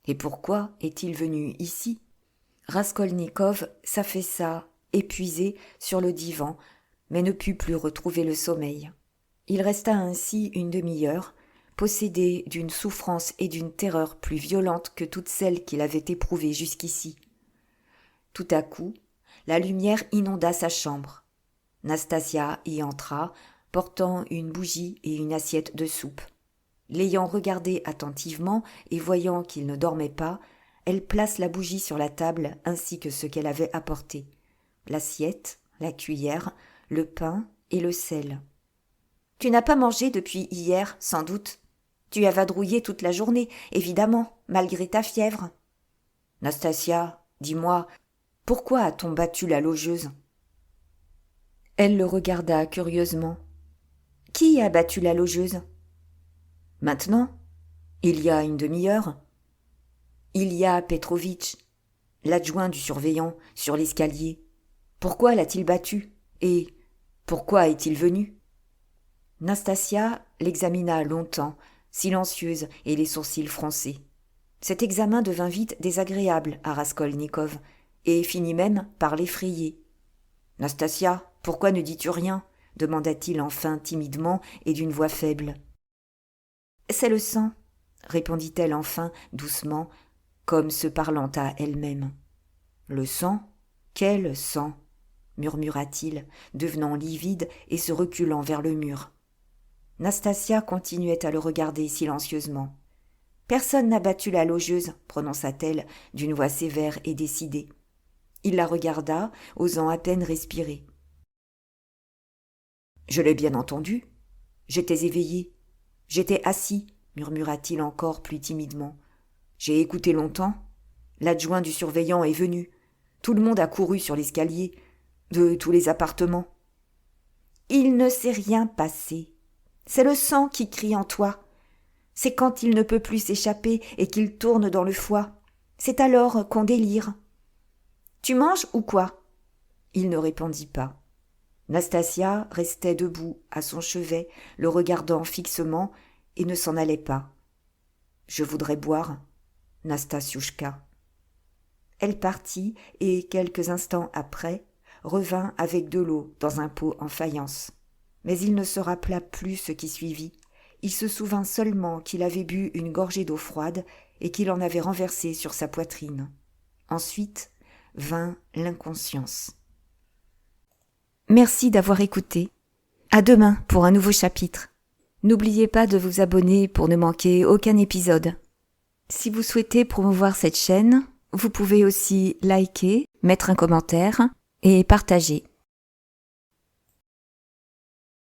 Et pourquoi est-il venu ici ? Raskolnikov s'affaissa, épuisé, sur le divan, mais ne put plus retrouver le sommeil. Il resta ainsi une demi-heure, possédé d'une souffrance et d'une terreur plus violentes que toutes celles qu'il avait éprouvées jusqu'ici. Tout à coup, la lumière inonda sa chambre. Nastasia y entra, portant une bougie et une assiette de soupe. L'ayant regardé attentivement et voyant qu'il ne dormait pas, elle place la bougie sur la table ainsi que ce qu'elle avait apporté: l'assiette, la cuillère, le pain et le sel. « Tu n'as pas mangé depuis hier, sans doute. Tu as vadrouillé toute la journée, évidemment, malgré ta fièvre. Nastasia, dis-moi, pourquoi a-t-on battu la logeuse ?» Elle le regarda curieusement. « Qui a battu la logeuse ?»« Maintenant, il y a une demi-heure. Il y a Petrovitch, l'adjoint du surveillant, sur l'escalier. Pourquoi l'a-t-il battu? Et pourquoi est-il venu ?» Nastasia l'examina longtemps, silencieuse et les sourcils froncés. Cet examen devint vite désagréable à Raskolnikov et finit même par l'effrayer. « Nastasia, pourquoi ne dis-tu rien ?» demanda-t-il enfin timidement et d'une voix faible. « C'est le sang, » répondit-elle enfin doucement, comme se parlant à elle-même. « Le sang? Quel sang ?» murmura-t-il, devenant livide et se reculant vers le mur. Nastasia continuait à le regarder silencieusement. « Personne n'a battu la logeuse, » prononça-t-elle d'une voix sévère et décidée. Il la regarda, osant à peine respirer. « Je l'ai bien entendu. J'étais éveillé. J'étais assis, » murmura-t-il encore plus timidement. « J'ai écouté longtemps. L'adjoint du surveillant est venu. Tout le monde a couru sur l'escalier, de tous les appartements. »« Il ne s'est rien passé. C'est le sang qui crie en toi. C'est quand il ne peut plus s'échapper et qu'il tourne dans le foie. C'est alors qu'on délire. Tu manges ou quoi ?» Il ne répondit pas. Nastasia restait debout à son chevet, le regardant fixement, et ne s'en allait pas. « Je voudrais boire, Nastasiouchka. » Elle partit et, quelques instants après, revint avec de l'eau dans un pot en faïence. Mais il ne se rappela plus ce qui suivit. Il se souvint seulement qu'il avait bu une gorgée d'eau froide et qu'il en avait renversé sur sa poitrine. Ensuite vint l'inconscience. Merci d'avoir écouté. À demain pour un nouveau chapitre. N'oubliez pas de vous abonner pour ne manquer aucun épisode. Si vous souhaitez promouvoir cette chaîne, vous pouvez aussi liker, mettre un commentaire et partager.